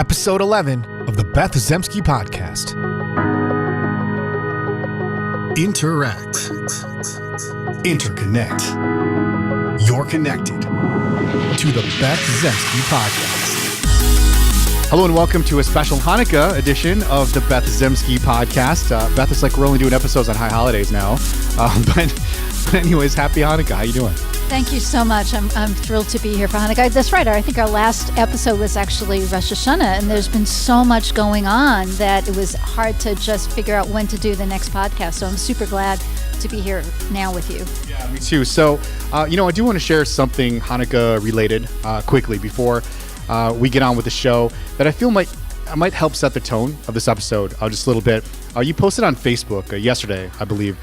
Episode 11 of the Beth Zemsky Podcast. Interact. Interconnect. You're connected to the Beth Zemsky Podcast. Hello and welcome to a special Hanukkah edition of the Beth Zemsky Podcast. Beth, it's like we're only doing episodes on high holidays now. But anyways, happy Hanukkah. How you doing? Thank you so much. I'm thrilled to be here for Hanukkah. That's right. I think our last episode was actually Rosh Hashanah, and there's been so much going on that it was hard to just figure out when to do the next podcast. So I'm super glad to be here now with you. Yeah, me too. So, I do want to share something Hanukkah related quickly before we get on with the show that I feel might help set the tone of this episode just a little bit. You posted on Facebook yesterday, I believe,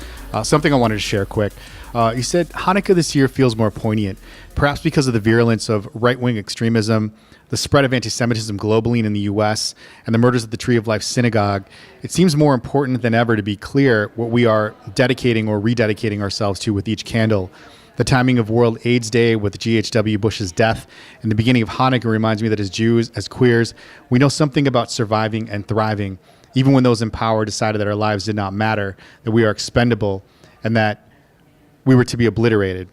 something I wanted to share quick. You said Hanukkah this year feels more poignant, perhaps because of the virulence of right-wing extremism, the spread of anti-Semitism globally and in the U.S., and the murders at the Tree of Life Synagogue. It seems more important than ever to be clear what we are dedicating or rededicating ourselves to with each candle. The timing of World AIDS Day with G.H.W. Bush's death and the beginning of Hanukkah reminds me that as Jews, as queers, we know something about surviving and thriving, even when those in power decided that our lives did not matter, that we are expendable, and that we were to be obliterated.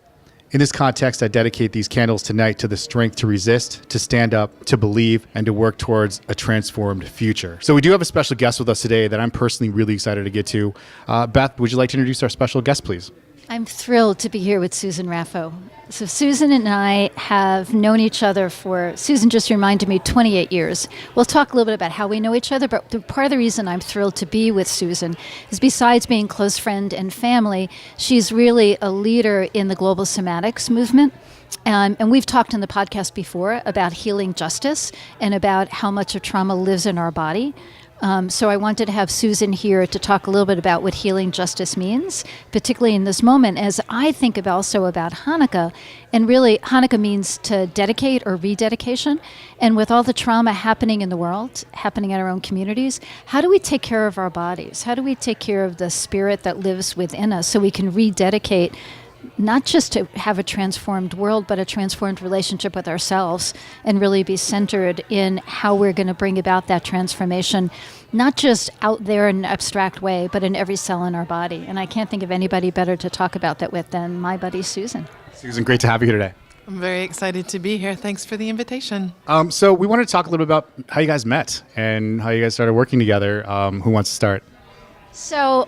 In this context, I dedicate these candles tonight to the strength to resist, to stand up, to believe, and to work towards a transformed future. So we do have a special guest with us today that I'm personally really excited to get to. Beth, would you like to introduce our special guest, please? I'm thrilled to be here with Susan Raffo. So Susan and I have known each other for, Susan just reminded me, 28 years. We'll talk a little bit about how we know each other, but part of the reason I'm thrilled to be with Susan is besides being close friend and family, she's really a leader in the global somatics movement. And we've talked in the podcast before about healing justice and about how much of trauma lives in our body. So I wanted to have Susan here to talk a little bit about what healing justice means, particularly in this moment, as I think also about Hanukkah. And really, Hanukkah means to dedicate or rededication. And with all the trauma happening in the world, happening in our own communities, how do we take care of our bodies? How do we take care of the spirit that lives within us so we can rededicate not just to have a transformed world, but a transformed relationship with ourselves and really be centered in how we're going to bring about that transformation, not just out there in an abstract way, but in every cell in our body. And I can't think of anybody better to talk about that with than my buddy Susan. Susan, great to have you here today. I'm very excited to be here. Thanks for the invitation. So we wanted to talk a little bit about how you guys met and how you guys started working together. Who wants to start? So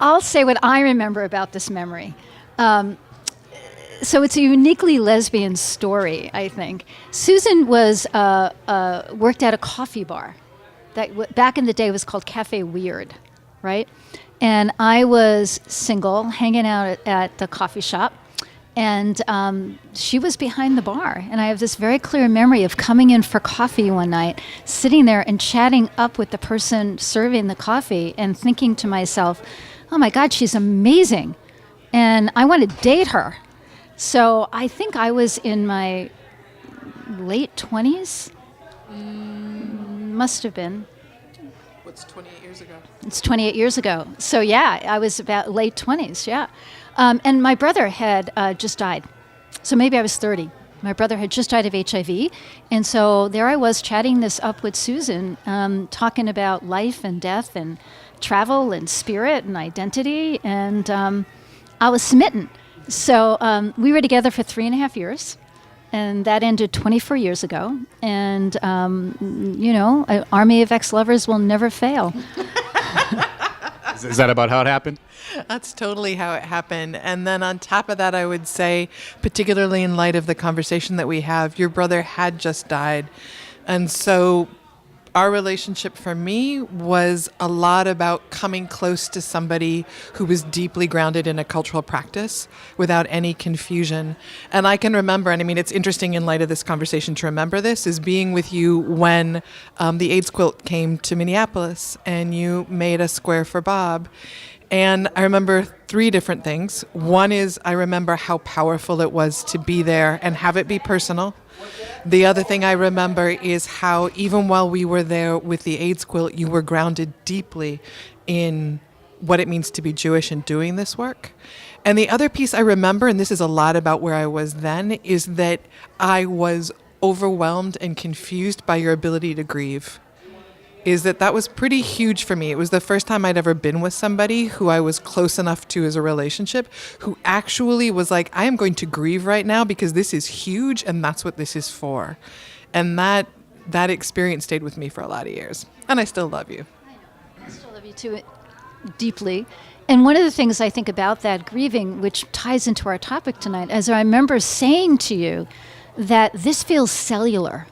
I'll say what I remember about this memory. So it's a uniquely lesbian story, I think. Susan was worked at a coffee bar that back in the day was called Cafe Weird, right? And I was single, hanging out at the coffee shop, and she was behind the bar. And I have this very clear memory of coming in for coffee one night, sitting there and chatting up with the person serving the coffee and thinking to myself, oh my God, she's amazing. And I want to date her. So I think I was in my late 20s. Must have been. What's 28 years ago? It's 28 years ago. So yeah, I was about late 20s, yeah. And my brother had just died. So maybe I was 30. My brother had just died of HIV. And so there I was chatting this up with Susan, talking about life and death and travel and spirit and identity. And I was smitten. So we were together for 3.5 years, and that ended 24 years ago. And, an army of ex-lovers will never fail. Is that about how it happened? That's totally how it happened. And then on top of that, I would say, particularly in light of the conversation that we have, your brother had just died. And so our relationship for me was a lot about coming close to somebody who was deeply grounded in a cultural practice without any confusion. And I can remember, and I mean, it's interesting in light of this conversation to remember this, is being with you when the AIDS quilt came to Minneapolis and you made a square for Bob. And I remember 3 different things. One is I remember how powerful it was to be there and have it be personal. The other thing I remember is how even while we were there with the AIDS quilt, you were grounded deeply in what it means to be Jewish and doing this work. And the other piece I remember, and this is a lot about where I was then, is that I was overwhelmed and confused by your ability to grieve. Is that was pretty huge for me. It was the first time I'd ever been with somebody who I was close enough to as a relationship, who actually was like, I am going to grieve right now because this is huge and that's what this is for. And that experience stayed with me for a lot of years. And I still love you. I still love you too, deeply. And one of the things I think about that grieving, which ties into our topic tonight, is I remember saying to you that this feels cellular.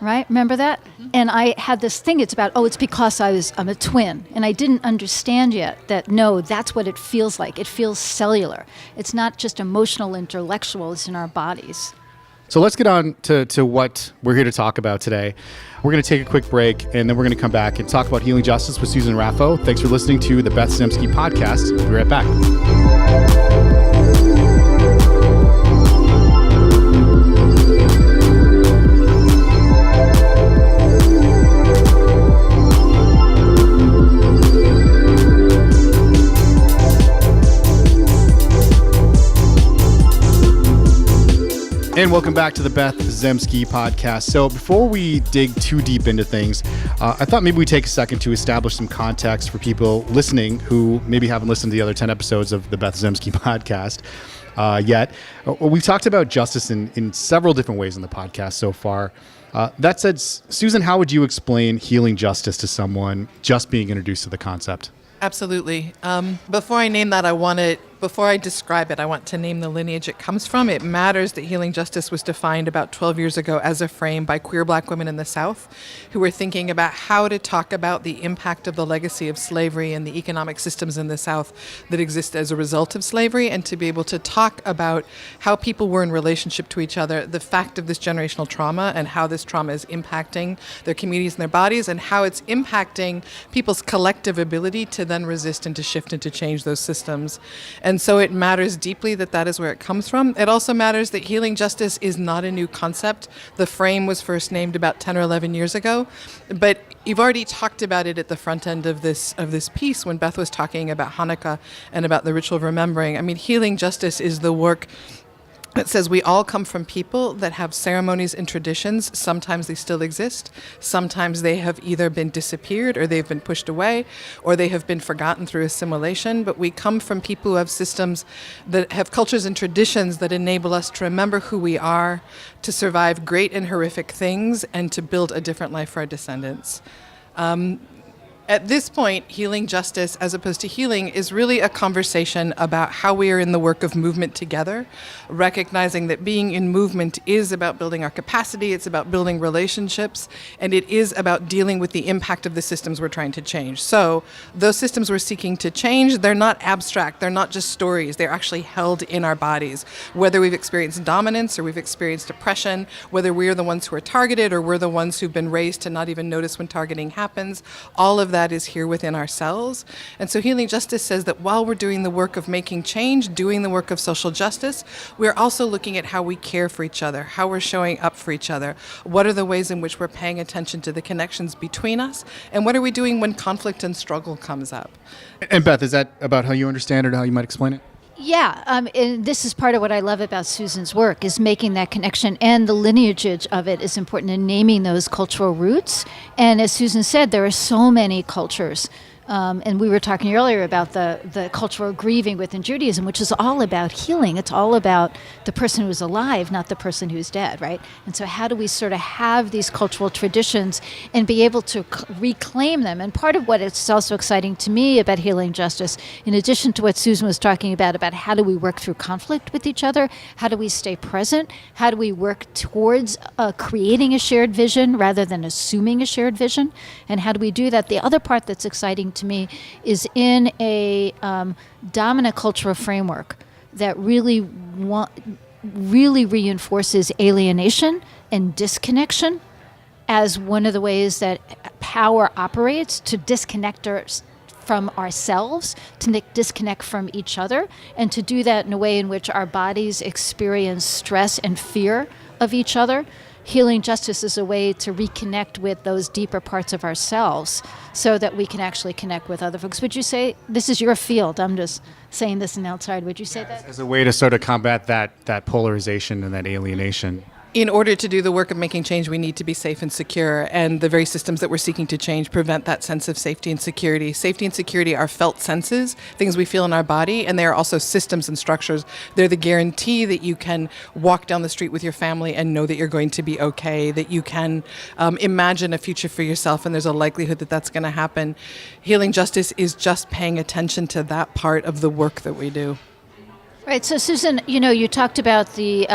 Right? Remember that? Mm-hmm. And I had this thing, it's because I'm a twin. And I didn't understand yet that, no, that's what it feels like. It feels cellular. It's not just emotional, intellectual, it's in our bodies. So let's get on to what we're here to talk about today. We're going to take a quick break, and then we're going to come back and talk about healing justice with Susan Raffo. Thanks for listening to the Beth Zemsky podcast. We'll be right back. And welcome back to the Beth Zemsky podcast. So before we dig too deep into things, I thought maybe we'd take a second to establish some context for people listening who maybe haven't listened to the other 10 episodes of the Beth Zemsky podcast yet. We've talked about justice in several different ways in the podcast so far. That said, Susan, how would you explain healing justice to someone just being introduced to the concept? Absolutely. Before I name that, before I describe it, I want to name the lineage it comes from. It matters that healing justice was defined about 12 years ago as a frame by queer Black women in the South who were thinking about how to talk about the impact of the legacy of slavery and the economic systems in the South that exist as a result of slavery, and to be able to talk about how people were in relationship to each other, the fact of this generational trauma and how this trauma is impacting their communities and their bodies, and how it's impacting people's collective ability to then resist and to shift and to change those systems. And so it matters deeply that is where it comes from. It also matters that healing justice is not a new concept. The frame was first named about 10 or 11 years ago, but you've already talked about it at the front end of this piece when Beth was talking about Hanukkah and about the ritual of remembering. I mean, healing justice is the work that says we all come from people that have ceremonies and traditions. Sometimes they still exist. Sometimes they have either been disappeared or they've been pushed away or they have been forgotten through assimilation. But we come from people who have systems that have cultures and traditions that enable us to remember who we are, to survive great and horrific things, and to build a different life for our descendants. At this point, healing justice, as opposed to healing, is really a conversation about how we are in the work of movement together, recognizing that being in movement is about building our capacity, it's about building relationships, and it is about dealing with the impact of the systems we're trying to change. So those systems we're seeking to change, they're not abstract, they're not just stories, they're actually held in our bodies. Whether we've experienced dominance or we've experienced oppression, whether we're the ones who are targeted or we're the ones who've been raised to not even notice when targeting happens, all of that is here within ourselves. And so healing justice says that while we're doing the work of making change, doing the work of social justice, we're also looking at how we care for each other, how we're showing up for each other, what are the ways in which we're paying attention to the connections between us, and what are we doing when conflict and struggle comes up. And Beth, is that about how you understand it or how you might explain it? Yeah, and this is part of what I love about Susan's work, is making that connection, and the lineage of it is important in naming those cultural roots. And as Susan said, there are so many cultures. And we were talking earlier about the cultural grieving within Judaism, which is all about healing. It's all about the person who's alive, not the person who's dead, right? And so how do we sort of have these cultural traditions and be able to reclaim them? And part of what is also exciting to me about healing justice, in addition to what Susan was talking about how do we work through conflict with each other, how do we stay present, how do we work towards creating a shared vision rather than assuming a shared vision, and how do we do that? The other part that's exciting to me is in a dominant cultural framework that really reinforces alienation and disconnection as one of the ways that power operates to disconnect us from ourselves, to disconnect from each other, and to do that in a way in which our bodies experience stress and fear of each other. Healing justice is a way to reconnect with those deeper parts of ourselves so that we can actually connect with other folks. Would you say, this is your field, I'm just saying this on the outside, would you say that? As a way to sort of combat that polarization and that alienation. In order to do the work of making change, we need to be safe and secure, and the very systems that we're seeking to change prevent that sense of safety and security. Safety and security are felt senses, things we feel in our body, and they are also systems and structures. They're the guarantee that you can walk down the street with your family and know that you're going to be okay, that you can imagine a future for yourself, and there's a likelihood that that's going to happen. Healing justice is just paying attention to that part of the work that we do. Right. So, Susan, you talked about the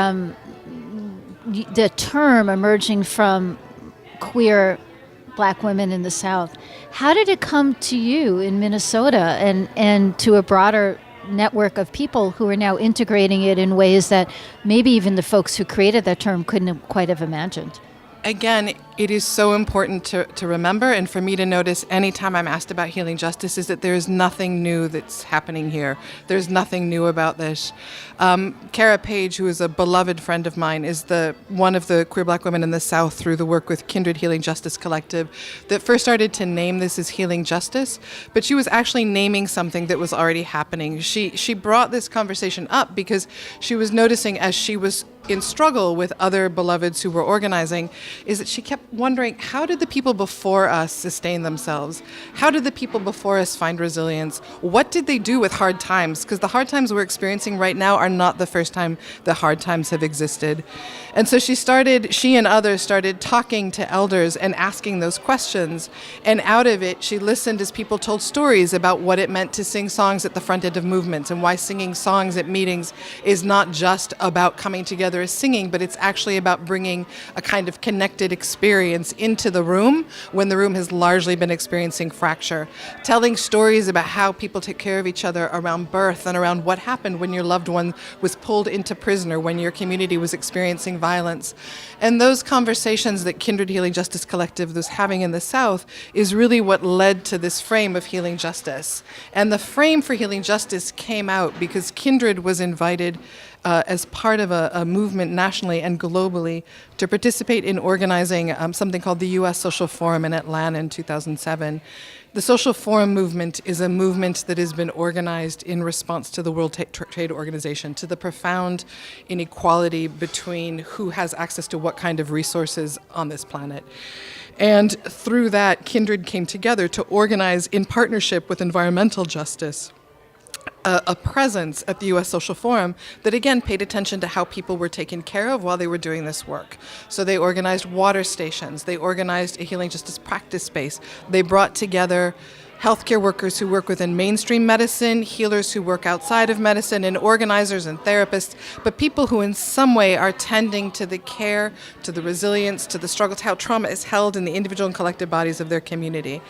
term emerging from queer Black women in the South. How did it come to you in Minnesota and to a broader network of people who are now integrating it in ways that maybe even the folks who created that term couldn't quite have imagined? Again, it is so important to remember and for me to notice anytime I'm asked about healing justice is that there is nothing new that's happening here. There's nothing new about this. Kara Page, who is a beloved friend of mine, is one of the queer Black women in the South through the work with Kindred Healing Justice Collective that first started to name this as healing justice, but she was actually naming something that was already happening. She brought this conversation up because she was noticing as she was in struggle with other beloveds who were organizing, is that she kept wondering, how did the people before us sustain themselves? How did the people before us find resilience? What did they do with hard times? Because the hard times we're experiencing right now are not the first time the hard times have existed. And so she and others started talking to elders and asking those questions. And out of it, she listened as people told stories about what it meant to sing songs at the front end of movements and why singing songs at meetings is not just about coming together as singing, but it's actually about bringing a kind of connected experience into the room when the room has largely been experiencing fracture. Telling stories about how people take care of each other around birth and around what happened when your loved one was pulled into prison or when your community was experiencing violence. And those conversations that Kindred Healing Justice Collective was having in the South is really what led to this frame of healing justice. And the frame for healing justice came out because Kindred was invited as part of a movement nationally and globally to participate in organizing something called the U.S. Social Forum in Atlanta in 2007. The Social Forum movement is a movement that has been organized in response to the World Trade Organization, to the profound inequality between who has access to what kind of resources on this planet. And through that, Kindred came together to organize in partnership with environmental justice a presence at the U.S. Social Forum that, again, paid attention to how people were taken care of while they were doing this work. So they organized water stations. They organized a healing justice practice space. They brought together healthcare workers who work within mainstream medicine, healers who work outside of medicine, and organizers and therapists, but people who in some way are tending to the care, to the resilience, to the struggles, how trauma is held in the individual and collective bodies of their community.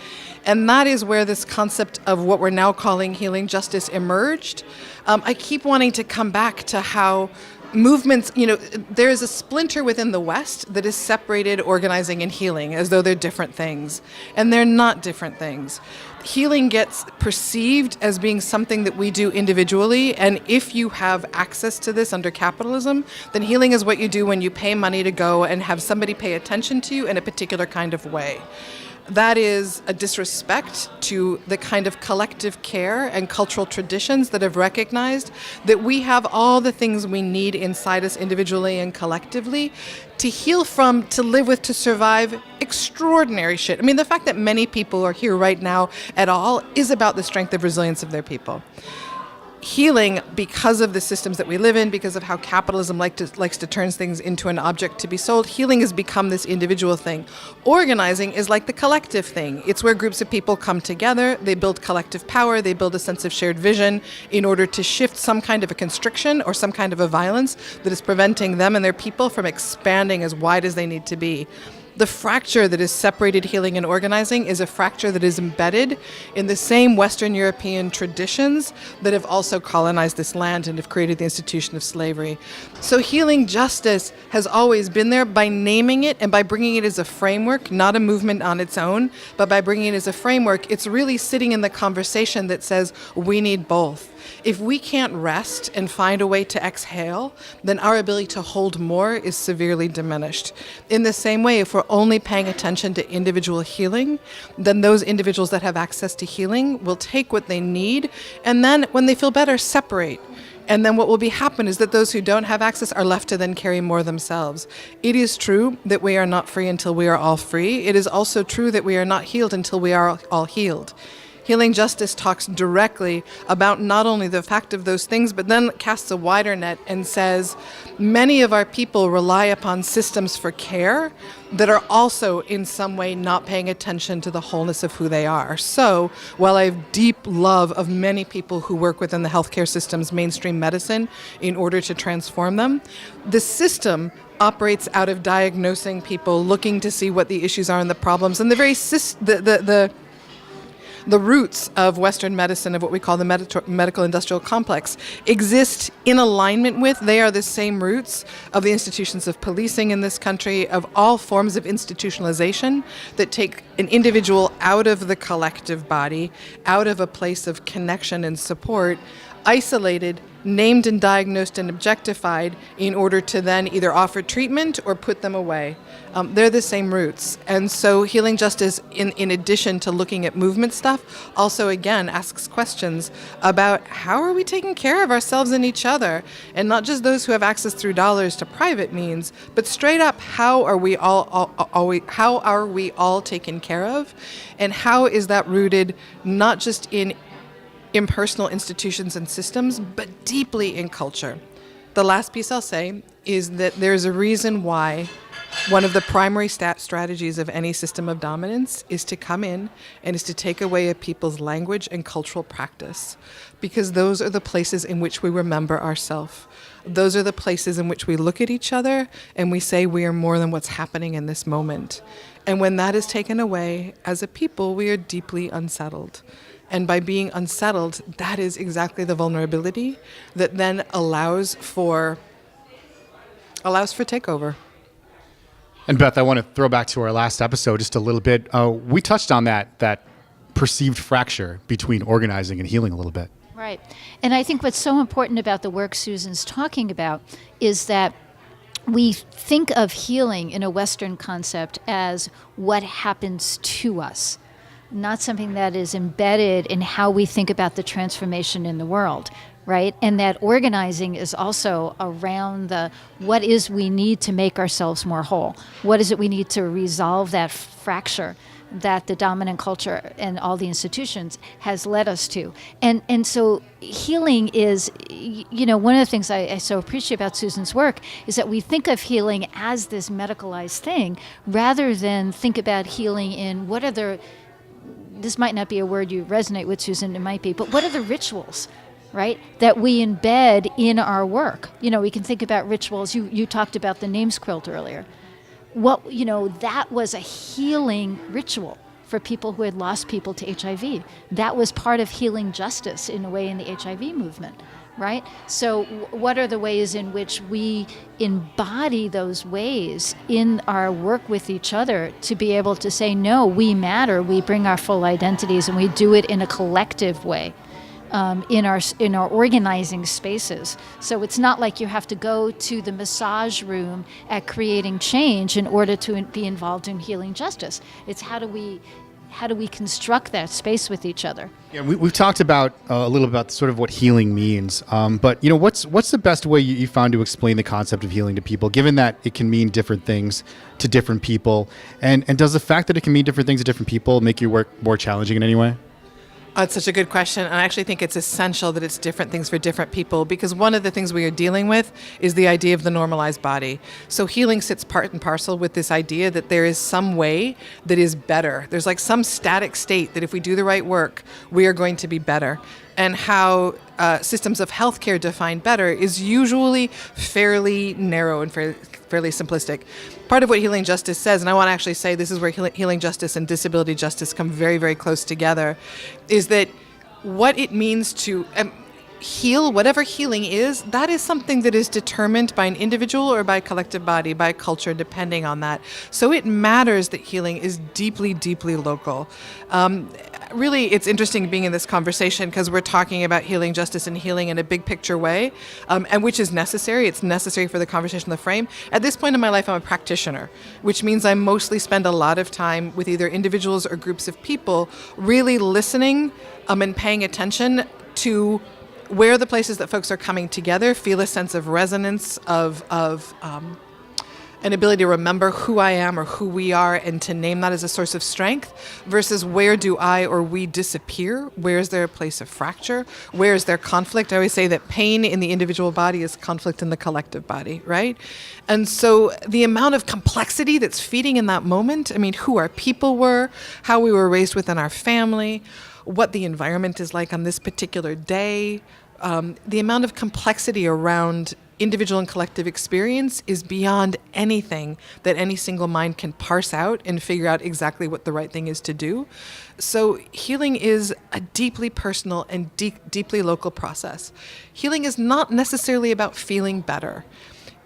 And that is where this concept of what we're now calling healing justice emerged. I keep wanting to come back to how movements, there is a splinter within the West that is separated organizing and healing as though they're different things. And they're not different things. Healing gets perceived as being something that we do individually, and if you have access to this under capitalism, then healing is what you do when you pay money to go and have somebody pay attention to you in a particular kind of way. That is a disrespect to the kind of collective care and cultural traditions that have recognized that we have all the things we need inside us individually and collectively to heal from, to live with, to survive extraordinary shit. I mean, the fact that many people are here right now at all is about the strength of resilience of their people. Healing, because of the systems that we live in, because of how capitalism likes to turn things into an object to be sold, healing has become this individual thing. Organizing is like the collective thing. It's where groups of people come together, they build collective power, they build a sense of shared vision in order to shift some kind of a constriction or some kind of a violence that is preventing them and their people from expanding as wide as they need to be. The fracture that has separated healing and organizing is a fracture that is embedded in the same Western European traditions that have also colonized this land and have created the institution of slavery. So healing justice has always been there by naming it and by bringing it as a framework, not a movement on its own, but by bringing it as a framework. It's really sitting in the conversation that says we need both. If we can't rest and find a way to exhale, then our ability to hold more is severely diminished. In the same way, if we're only paying attention to individual healing, then those individuals that have access to healing will take what they need, and then when they feel better, separate. And then what will be happen is that those who don't have access are left to then carry more themselves. It is true that we are not free until we are all free. It is also true that we are not healed until we are all healed. Healing Justice talks directly about not only the fact of those things, but then casts a wider net and says many of our people rely upon systems for care that are also in some way not paying attention to the wholeness of who they are. So while I have deep love of many people who work within the healthcare system's mainstream medicine in order to transform them, the system operates out of diagnosing people, looking to see what the issues are and the problems, and the very the roots of Western medicine, of what we call the medical industrial complex, exist in alignment with, they are the same roots of the institutions of policing in this country, of all forms of institutionalization that take an individual out of the collective body, out of a place of connection and support, isolated, named and diagnosed and objectified in order to then either offer treatment or put them away. They're the same roots. And so Healing Justice, in addition to looking at movement stuff, also again asks questions about how are we taking care of ourselves and each other, and not just those who have access through dollars to private means, but straight up, how are we all taken care of, and how is that rooted not just in impersonal institutions and systems, but deeply in culture. The last piece I'll say is that there's a reason why one of the primary strategies of any system of dominance is to come in and is to take away a people's language and cultural practice, because those are the places in which we remember ourselves. Those are the places in which we look at each other and we say we are more than what's happening in this moment. And when that is taken away, as a people, we are deeply unsettled. And by being unsettled, that is exactly the vulnerability that then allows for takeover. And Beth, I want to throw back to our last episode just a little bit. We touched on that perceived fracture between organizing and healing a little bit. Right. And I think what's so important about the work Susan's talking about is that we think of healing in a Western concept as what happens to us, not something that is embedded in how we think about the transformation in the world, right? And that organizing is also around what is we need to make ourselves more whole? What is it we need to resolve that fracture that the dominant culture and all the institutions has led us to? And so healing is, one of the things I so appreciate about Susan's work is that we think of healing as this medicalized thing rather than think about healing in this might not be a word you resonate with, Susan, it might be, but what are the rituals, right, that we embed in our work? We can think about rituals. You talked about the names quilt earlier. That was a healing ritual for people who had lost people to HIV. That was part of healing justice in a way in the HIV movement, right? So what are the ways in which we embody those ways in our work with each other to be able to say, no, we matter, we bring our full identities, and we do it in a collective way in our organizing spaces. So it's not like you have to go to the massage room at Creating Change in order to be involved in healing justice. It's how do we construct that space with each other? Yeah, we've talked about a little about sort of what healing means, but what's the best way you found to explain the concept of healing to people, given that it can mean different things to different people, and does the fact that it can mean different things to different people make your work more challenging in any way? It's such a good question, and I actually think it's essential that it's different things for different people, because one of the things we are dealing with is the idea of the normalized body. So healing sits part and parcel with this idea that there is some way that is better. There's like some static state that if we do the right work, we are going to be better. And how systems of healthcare define better is usually fairly narrow and fairly simplistic. Part of what healing justice says, and I want to actually say this is where healing justice and disability justice come very, very close together, is that what it means to heal, whatever healing is, that is something that is determined by an individual or by a collective body, by culture, depending on that. So it matters that healing is deeply, deeply local. Really, it's interesting being in this conversation because we're talking about healing justice and healing in a big picture way, and which is necessary. It's necessary for the conversation to frame. At this point in my life, I'm a practitioner, which means I mostly spend a lot of time with either individuals or groups of people really listening and paying attention to where are the places that folks are coming together, feel a sense of resonance, of an ability to remember who I am or who we are and to name that as a source of strength, versus where do I or we disappear? Where is there a place of fracture? Where is there conflict? I always say that pain in the individual body is conflict in the collective body, right? And so the amount of complexity that's feeding in that moment, I mean, who our people were, how we were raised within our family, what the environment is like on this particular day, the amount of complexity around individual and collective experience is beyond anything that any single mind can parse out and figure out exactly what the right thing is to do. So healing is a deeply personal and deeply local process. Healing is not necessarily about feeling better.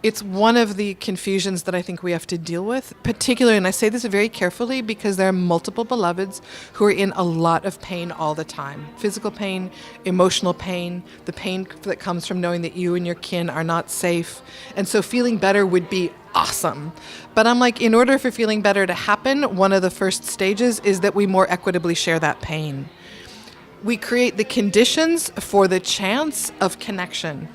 It's one of the confusions that I think we have to deal with, particularly, and I say this very carefully because there are multiple beloveds who are in a lot of pain all the time. Physical pain, emotional pain, the pain that comes from knowing that you and your kin are not safe. And so feeling better would be awesome. But I'm like, in order for feeling better to happen, one of the first stages is that we more equitably share that pain. We create the conditions for the chance of connection.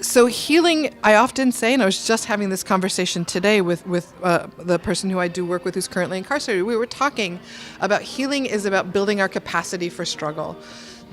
So healing, I often say, and I was just having this conversation today with the person who I do work with who's currently incarcerated. We were talking about healing is about building our capacity for struggle,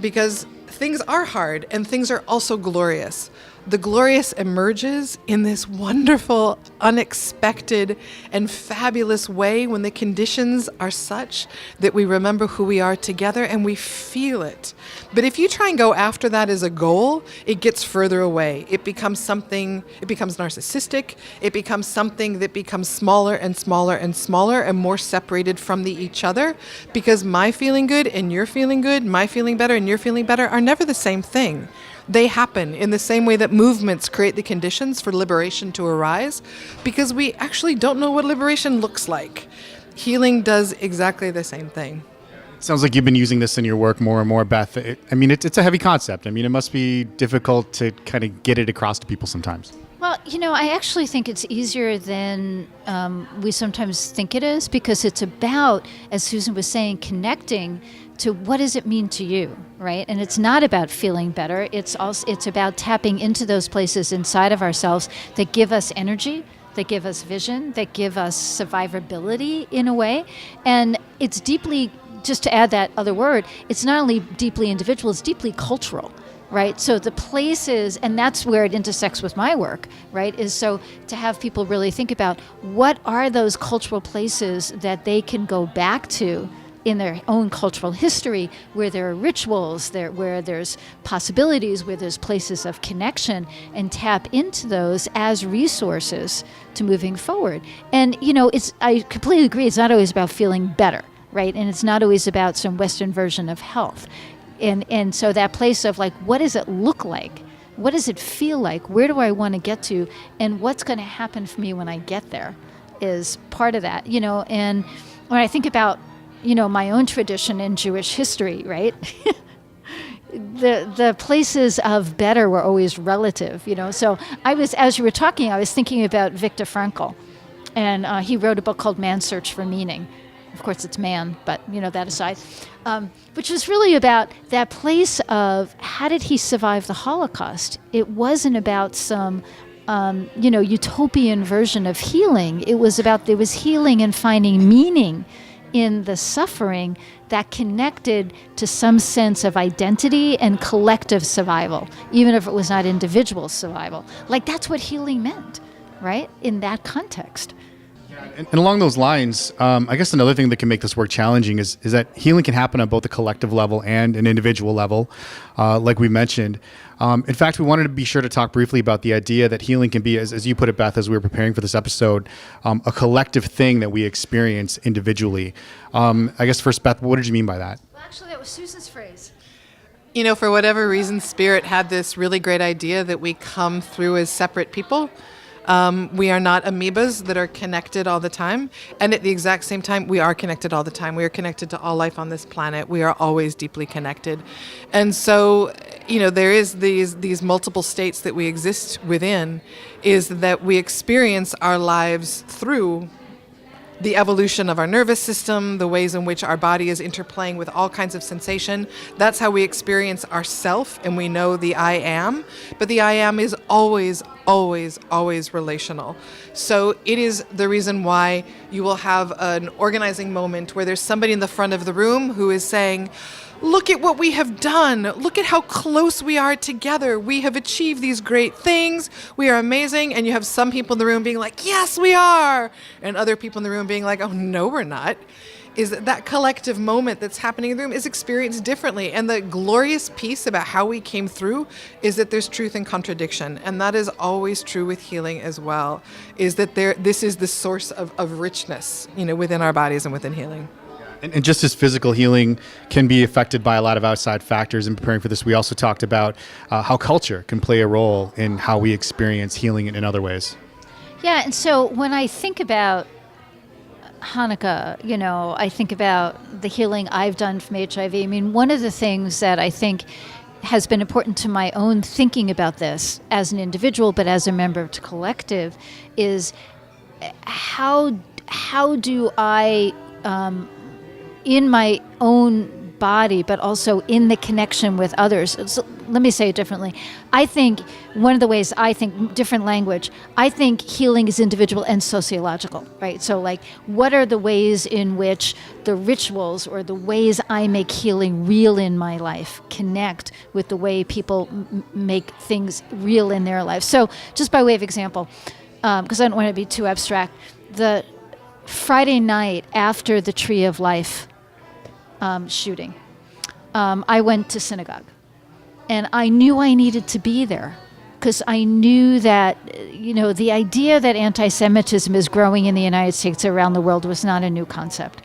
because things are hard and things are also glorious. The glorious emerges in this wonderful, unexpected, and fabulous way when the conditions are such that we remember who we are together and we feel it. But if you try and go after that as a goal, it gets further away. It becomes something, it becomes narcissistic. It becomes something that becomes smaller and smaller and smaller and more separated from each other, because my feeling good and your feeling good, my feeling better and your feeling better are never the same thing. They happen in the same way that movements create the conditions for liberation to arise, because we actually don't know what liberation looks like. Healing does exactly the same thing. Sounds like you've been using this in your work more and more, Beth. It's a heavy concept. I mean, it must be difficult to kind of get it across to people sometimes. Well, I actually think it's easier than we sometimes think it is, because it's about, as Susan was saying, connecting to what does it mean to you, right? And it's not about feeling better. It's about tapping into those places inside of ourselves that give us energy, that give us vision, that give us survivability in a way. And it's deeply, just to add that other word, it's not only deeply individual, it's deeply cultural. Right? So the places, and that's where it intersects with my work, right? Is so to have people really think about what are those cultural places that they can go back to in their own cultural history, where there are rituals, where there's possibilities, where there's places of connection, and tap into those as resources to moving forward. And, I completely agree, it's not always about feeling better, right? And it's not always about some Western version of health. And so that place of like, what does it look like? What does it feel like? Where do I want to get to? And what's going to happen for me when I get there is part of that, And when I think about, my own tradition in Jewish history, right? The places of better were always relative, So as you were talking, I was thinking about Viktor Frankl. And he wrote a book called Man's Search for Meaning. Of course, it's man, but that aside, which was really about that place of how did he survive the Holocaust? It wasn't about some, utopian version of healing. It was about there was healing and finding meaning in the suffering that connected to some sense of identity and collective survival, even if it was not individual survival. Like that's what healing meant, right? In that context. And along those lines, I guess another thing that can make this work challenging is that healing can happen on both a collective level and an individual level, like we mentioned. In fact, we wanted to be sure to talk briefly about the idea that healing can be, as you put it, Beth, as we were preparing for this episode, a collective thing that we experience individually. I guess first, Beth, what did you mean by that? Well, actually, that was Susan's phrase. For whatever reason, Spirit had this really great idea that we come through as separate people. We are not amoebas that are connected all the time. And at the exact same time, we are connected all the time. We are connected to all life on this planet. We are always deeply connected. And so, there is these multiple states that we exist within, is that we experience our lives through the evolution of our nervous system, the ways in which our body is interplaying with all kinds of sensation. That's how we experience ourself, and we know the I am. But the I am is always, always, always relational. So it is the reason why you will have an organizing moment where there's somebody in the front of the room who is saying, look at what we have done. Look at how close we are together. We have achieved these great things. We are amazing. And you have some people in the room being like, yes, we are. And other people in the room being like, oh, no, we're not. Is that collective moment that's happening in the room is experienced differently. And the glorious piece about how we came through is that there's truth and contradiction. And that is always true with healing as well, is that this is the source of richness, within our bodies and within healing. And just as physical healing can be affected by a lot of outside factors in preparing for this, we also talked about how culture can play a role in how we experience healing in other ways. Yeah, and so when I think about Hanukkah, I think about the healing I've done from HIV. I mean, one of the things that I think has been important to my own thinking about this as an individual, but as a member of the collective, is how do I in my own body, but also in the connection with others. So let me say it differently. I think one of the ways I think, different language, I think healing is individual and sociological, right? So like, what are the ways in which the rituals or the ways I make healing real in my life connect with the way people make things real in their lives? So just by way of example, because I don't want to be too abstract, the Friday night after the Tree of Life shooting, I went to synagogue, and I knew I needed to be there because I knew that, the idea that anti-Semitism is growing in the United States around the world was not a new concept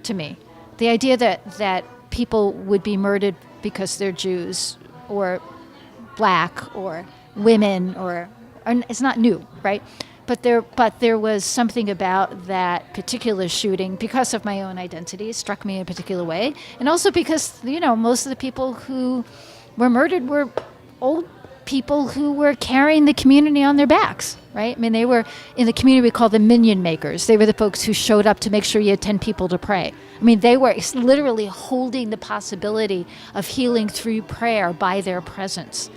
to me. The idea that people would be murdered because they're Jews or black or women or it's not new, right? But there was something about that particular shooting, because of my own identity, struck me in a particular way. And also because, most of the people who were murdered were old people who were carrying the community on their backs, right? I mean, they were in the community we call the minion makers. They were the folks who showed up to make sure you had 10 people to pray. I mean, they were literally holding the possibility of healing through prayer by their presence.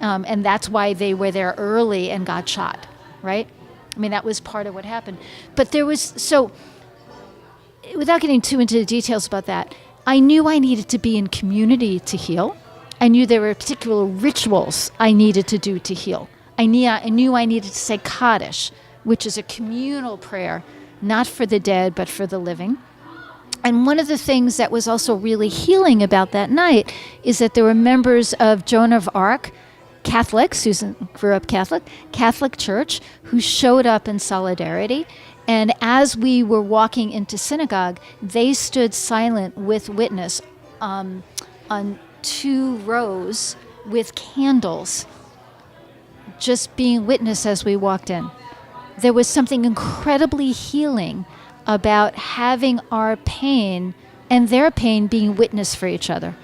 And that's why they were there early and got shot. Right? I mean, that was part of what happened. But without getting too into the details about that, I knew I needed to be in community to heal. I knew there were particular rituals I needed to do to heal. I knew I needed to say Kaddish, which is a communal prayer, not for the dead, but for the living. And one of the things that was also really healing about that night is that there were members of Joan of Arc, Catholic, Susan grew up Catholic Church, who showed up in solidarity. And as we were walking into synagogue, they stood silent with witness on 2 rows with candles, just being witness as we walked in. There was something incredibly healing about having our pain and their pain being witness for each other.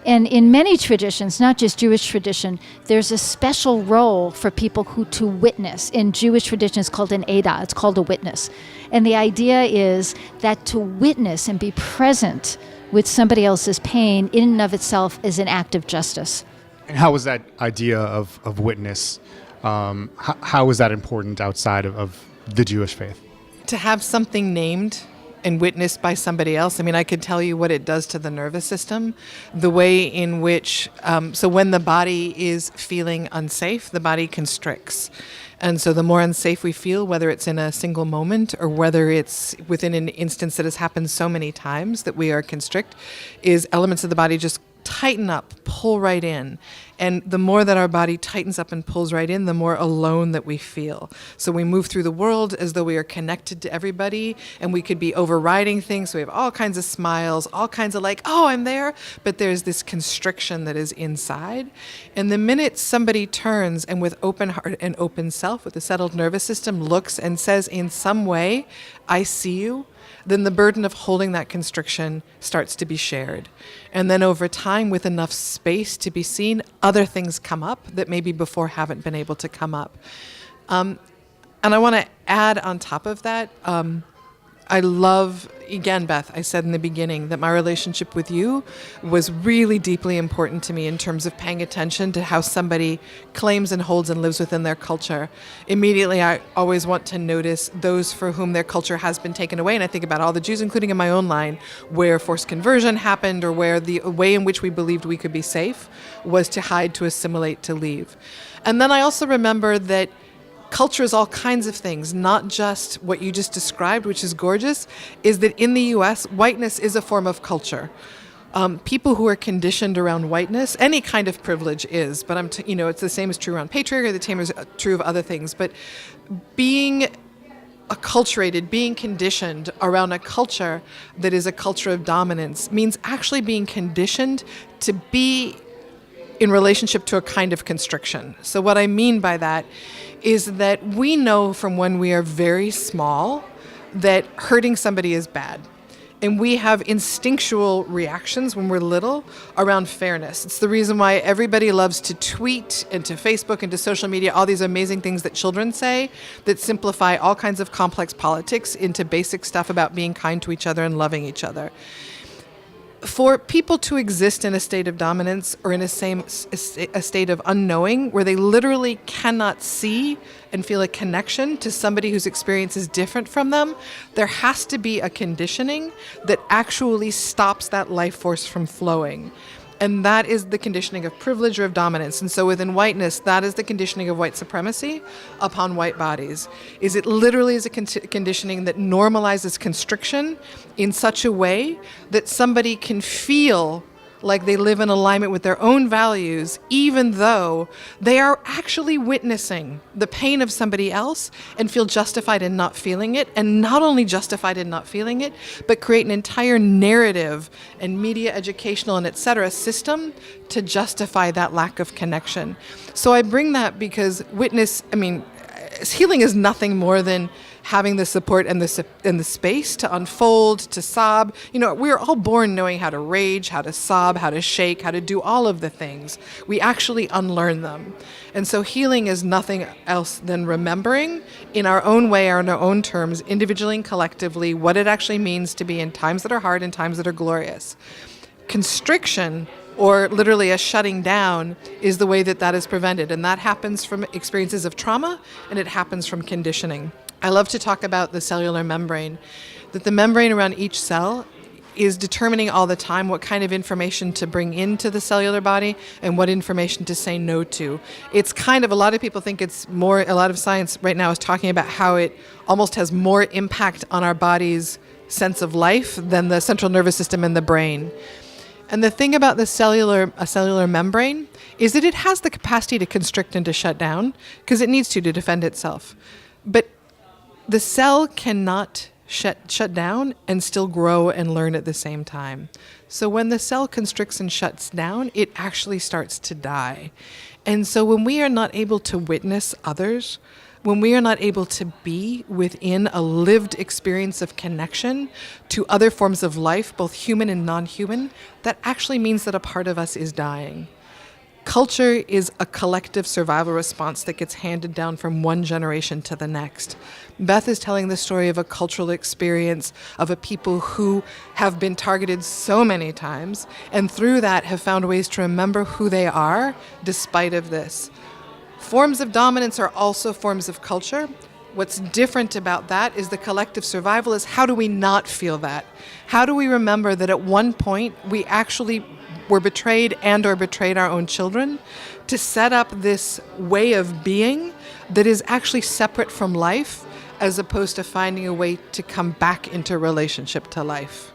And in many traditions, not just Jewish tradition, there's a special role for people to witness. In Jewish tradition, it's called an Eidah. It's called a witness. And the idea is that to witness and be present with somebody else's pain in and of itself is an act of justice. And how was that idea of witness, how is that important outside of the Jewish faith? To have something named and witnessed by somebody else. I mean, I could tell you what it does to the nervous system, the way in which, so when the body is feeling unsafe, the body constricts. And so the more unsafe we feel, whether it's in a single moment or whether it's within an instance that has happened so many times that we are constrict, is elements of the body just tighten up, pull right in. And the more that our body tightens up and pulls right in, the more alone that we feel. So we move through the world as though we are connected to everybody, and we could be overriding things. So we have all kinds of smiles, all kinds of like, oh, I'm there. But there's this constriction that is inside. And the minute somebody turns and with open heart and open self, with a settled nervous system, looks and says in some way, I see you, then the burden of holding that constriction starts to be shared. And then over time, with enough space to be seen, other things come up that maybe before haven't been able to come up. And I want to add on top of that, I love, again, Beth, I said in the beginning that my relationship with you was really deeply important to me in terms of paying attention to how somebody claims and holds and lives within their culture. Immediately, I always want to notice those for whom their culture has been taken away. And I think about all the Jews, including in my own line, where forced conversion happened or where the way in which we believed we could be safe was to hide, to assimilate, to leave. And then I also remember that culture is all kinds of things, not just what you just described, which is gorgeous, is that in the U.S., whiteness is a form of culture. People who are conditioned around whiteness, any kind of privilege is, but it's the same is true around patriarchy, the same is true of other things, but being acculturated, being conditioned around a culture that is a culture of dominance means actually being conditioned to be in relationship to a kind of constriction. So what I mean by that is that we know from when we are very small that hurting somebody is bad. And we have instinctual reactions when we're little around fairness. It's the reason why everybody loves to tweet and to Facebook and to social media, all these amazing things that children say that simplify all kinds of complex politics into basic stuff about being kind to each other and loving each other. For people to exist in a state of dominance or in a state of unknowing where they literally cannot see and feel a connection to somebody whose experience is different from them, there has to be a conditioning that actually stops that life force from flowing. And that is the conditioning of privilege or of dominance. And so within whiteness, that is the conditioning of white supremacy upon white bodies. Is it literally is a conditioning that normalizes constriction in such a way that somebody can feel like they live in alignment with their own values, even though they are actually witnessing the pain of somebody else and feel justified in not feeling it, and not only justified in not feeling it, but create an entire narrative and media, educational, and et cetera system to justify that lack of connection. So I bring that because healing is nothing more than having the support and the space to unfold, to sob. We're all born knowing how to rage, how to sob, how to shake, how to do all of the things. We actually unlearn them. And so healing is nothing else than remembering in our own way, or in our own terms, individually and collectively, what it actually means to be in times that are hard and times that are glorious. Constriction, or literally a shutting down, is the way that is prevented. And that happens from experiences of trauma, and it happens from conditioning. I love to talk about the cellular membrane, that the membrane around each cell is determining all the time what kind of information to bring into the cellular body and what information to say no to. It's kind of, a lot of people think it's more, a lot of science right now is talking about how it almost has more impact on our body's sense of life than the central nervous system and the brain. And the thing about a cellular membrane is that it has the capacity to constrict and to shut down because it needs to defend itself. But the cell cannot shut down and still grow and learn at the same time. So when the cell constricts and shuts down, it actually starts to die. And so when we are not able to witness others, when we are not able to be within a lived experience of connection to other forms of life, both human and non-human, that actually means that a part of us is dying. Culture is a collective survival response that gets handed down from one generation to the next. Beth is telling the story of a cultural experience of a people who have been targeted so many times, and through that have found ways to remember who they are despite of this. Forms of dominance are also forms of culture. What's different about that is the collective survival is, how do we not feel that? How do we remember that at one point we actually were betrayed and or betrayed our own children to set up this way of being that is actually separate from life, as opposed to finding a way to come back into relationship to life?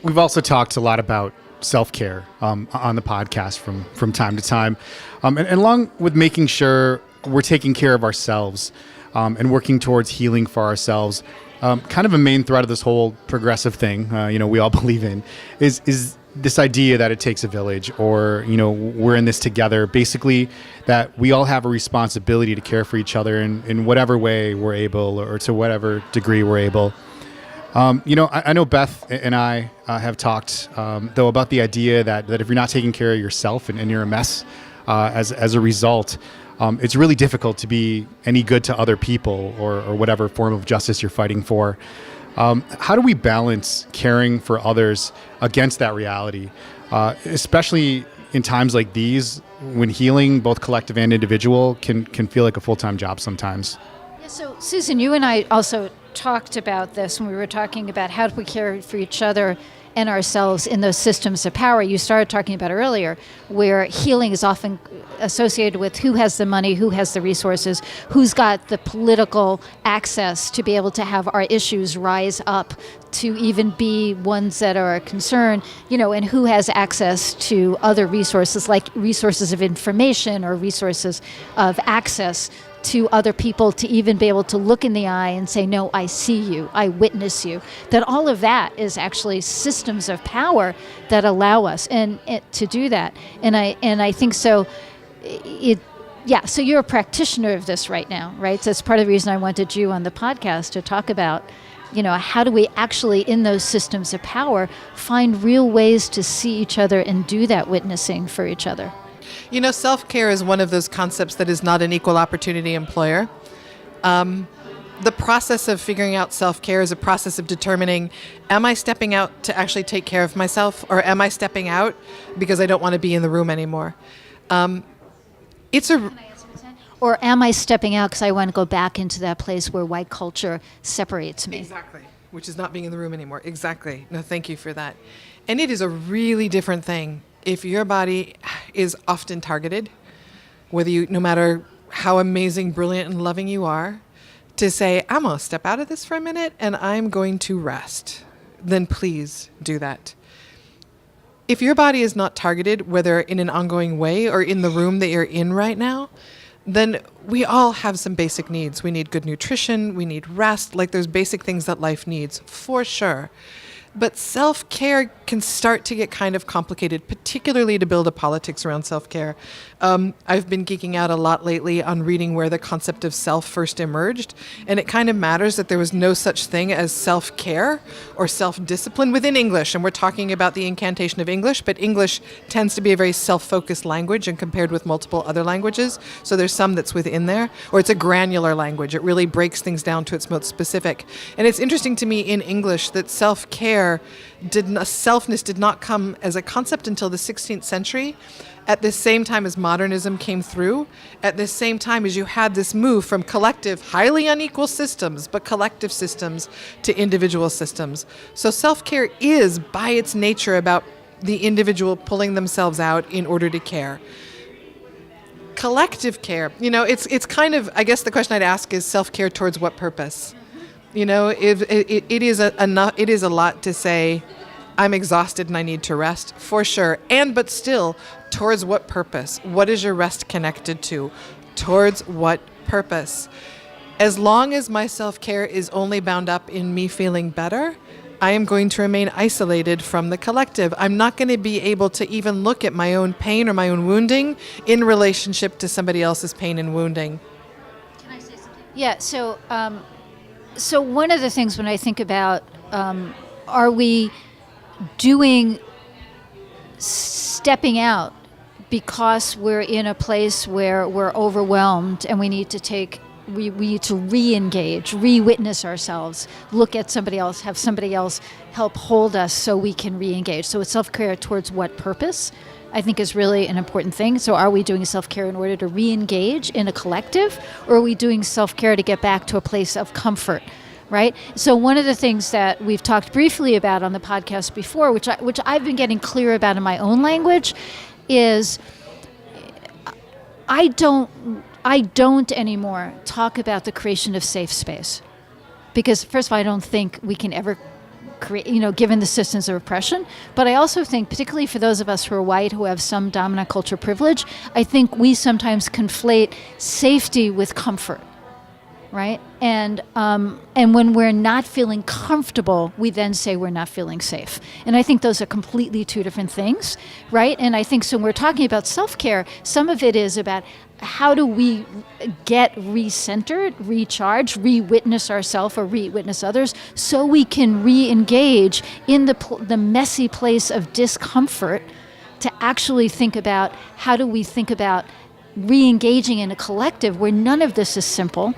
We've also talked a lot about self-care on the podcast from time to time. And along with making sure we're taking care of ourselves and working towards healing for ourselves, kind of a main thread of this whole progressive thing, we all believe in, is this idea that it takes a village, or, we're in this together, basically that we all have a responsibility to care for each other in whatever way we're able, or to whatever degree we're able. I know Beth and I have talked, though, about the idea that if you're not taking care of yourself and you're a mess as a result, it's really difficult to be any good to other people or whatever form of justice you're fighting for. How do we balance caring for others against that reality, especially in times like these when healing, both collective and individual, can feel like a full-time job sometimes? Yeah, so Susan, you and I also talked about this when we were talking about how do we care for each other and ourselves in those systems of power you started talking about earlier, where healing is often associated with who has the money, who has the resources, who's got the political access to be able to have our issues rise up to even be ones that are a concern, and who has access to other resources like resources of information or resources of access to other people to even be able to look in the eye and say, no, I see you, I witness you. That all of that is actually systems of power that allow us to do that. And I think so. So you're a practitioner of this right now, right? So it's part of the reason I wanted you on the podcast to talk about, how do we actually in those systems of power find real ways to see each other and do that witnessing for each other. Self-care is one of those concepts that is not an equal opportunity employer. The process of figuring out self-care is a process of determining, am I stepping out to actually take care of myself, or am I stepping out because I don't want to be in the room anymore? Or am I stepping out because I want to go back into that place where white culture separates me? Exactly, which is not being in the room anymore. Exactly. No, thank you for that. And it is a really different thing if your body is often targeted, no matter how amazing, brilliant, and loving you are, to say, I'm going to step out of this for a minute and I'm going to rest, then please do that. If your body is not targeted, whether in an ongoing way or in the room that you're in right now, then we all have some basic needs. We need good nutrition, we need rest, there's basic things that life needs, for sure. But self-care can start to get kind of complicated, particularly to build a politics around self-care. I've been geeking out a lot lately on reading where the concept of self first emerged, and it kind of matters that there was no such thing as self-care or self-discipline within English, and we're talking about the incantation of English, but English tends to be a very self-focused language and compared with multiple other languages, so there's some that's within there, or it's a granular language. It really breaks things down to its most specific. And it's interesting to me in English that self-care selfness did not come as a concept until the 16th century, at the same time as modernism came through, at the same time as you had this move from collective, highly unequal systems, but collective systems to individual systems. So self-care is, by its nature, about the individual pulling themselves out in order to care. Collective care, it's kind of, I guess the question I'd ask is self-care towards what purpose? If it is a lot to say, I'm exhausted and I need to rest, for sure. But still, towards what purpose? What is your rest connected to? Towards what purpose? As long as my self-care is only bound up in me feeling better, I am going to remain isolated from the collective. I'm not going to be able to even look at my own pain or my own wounding in relationship to somebody else's pain and wounding. Can I say something? Yeah, so one of the things when I think about, are we stepping out because we're in a place where we're overwhelmed and we need to re-engage, re-witness ourselves, look at somebody else, have somebody else help hold us so we can re-engage. So it's self-care towards what purpose, I think, is really an important thing. So are we doing self-care in order to re-engage in a collective, or are we doing self-care to get back to a place of comfort, right? So one of the things that we've talked briefly about on the podcast before, which I've been getting clear about in my own language, is I don't anymore talk about the creation of safe space. Because first of all, I don't think we can ever create, given the systems of oppression. But I also think, particularly for those of us who are white, who have some dominant culture privilege, I think we sometimes conflate safety with comfort, right? And when we're not feeling comfortable, we then say we're not feeling safe. And I think those are completely two different things, right? And I think so when we're talking about self-care, some of it is about how do we get re-centered, recharged, re-witness ourselves or re-witness others so we can re-engage in the messy place of discomfort to actually think about how do we think about re-engaging in a collective where none of this is simple,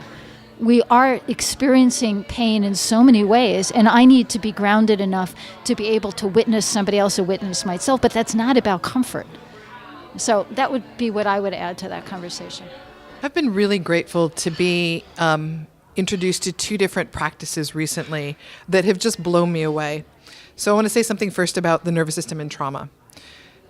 we are experiencing pain in so many ways, and I need to be grounded enough to be able to witness somebody else or witness myself, but that's not about comfort. So that would be what I would add to that conversation. I've been really grateful to be introduced to two different practices recently that have just blown me away. So I want to say something first about the nervous system and trauma.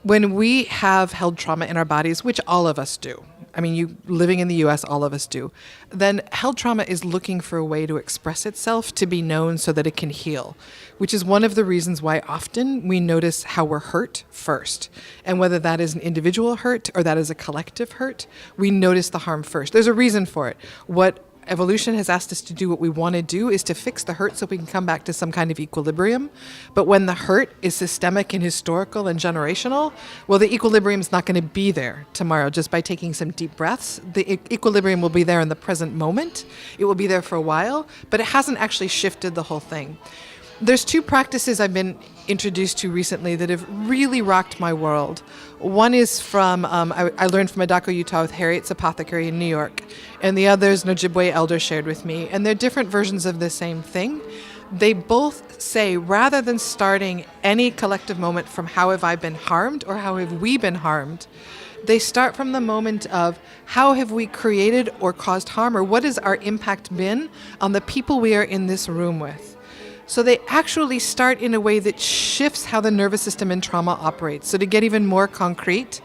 When we have held trauma in our bodies, which all of us do, I mean, you living in the US, all of us do, then held trauma is looking for a way to express itself, to be known so that it can heal, which is one of the reasons why often we notice how we're hurt first. And whether that is an individual hurt or that is a collective hurt, we notice the harm first. There's a reason for it. What evolution has asked us to do, what we want to do, is to fix the hurt so we can come back to some kind of equilibrium. But when the hurt is systemic and historical and generational, well, the equilibrium is not going to be there tomorrow just by taking some deep breaths. The equilibrium will be there in the present moment. It will be there for a while, but it hasn't actually shifted the whole thing. There's two practices I've been introduced to recently that have really rocked my world. One is from, I learned from Adako Utah with Harriet's Apothecary in New York, and the other is an Ojibwe elder shared with me, and they're different versions of the same thing. They both say, rather than starting any collective moment from how have I been harmed or how have we been harmed, they start from the moment of how have we created or caused harm, or what has our impact been on the people we are in this room with. So they actually start in a way that shifts how the nervous system and trauma operates. So to get even more concrete,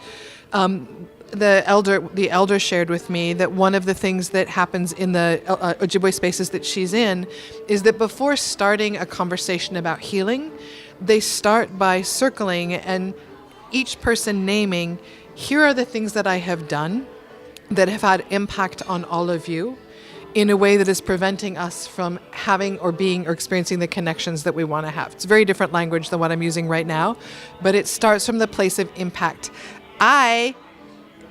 the elder shared with me that one of the things that happens in the Ojibwe spaces that she's in is that before starting a conversation about healing, they start by circling and each person naming, here are the things that I have done that have had impact on all of you, in a way that is preventing us from having or being or experiencing the connections that we want to have. It's a very different language than what I'm using right now, but it starts from the place of impact. I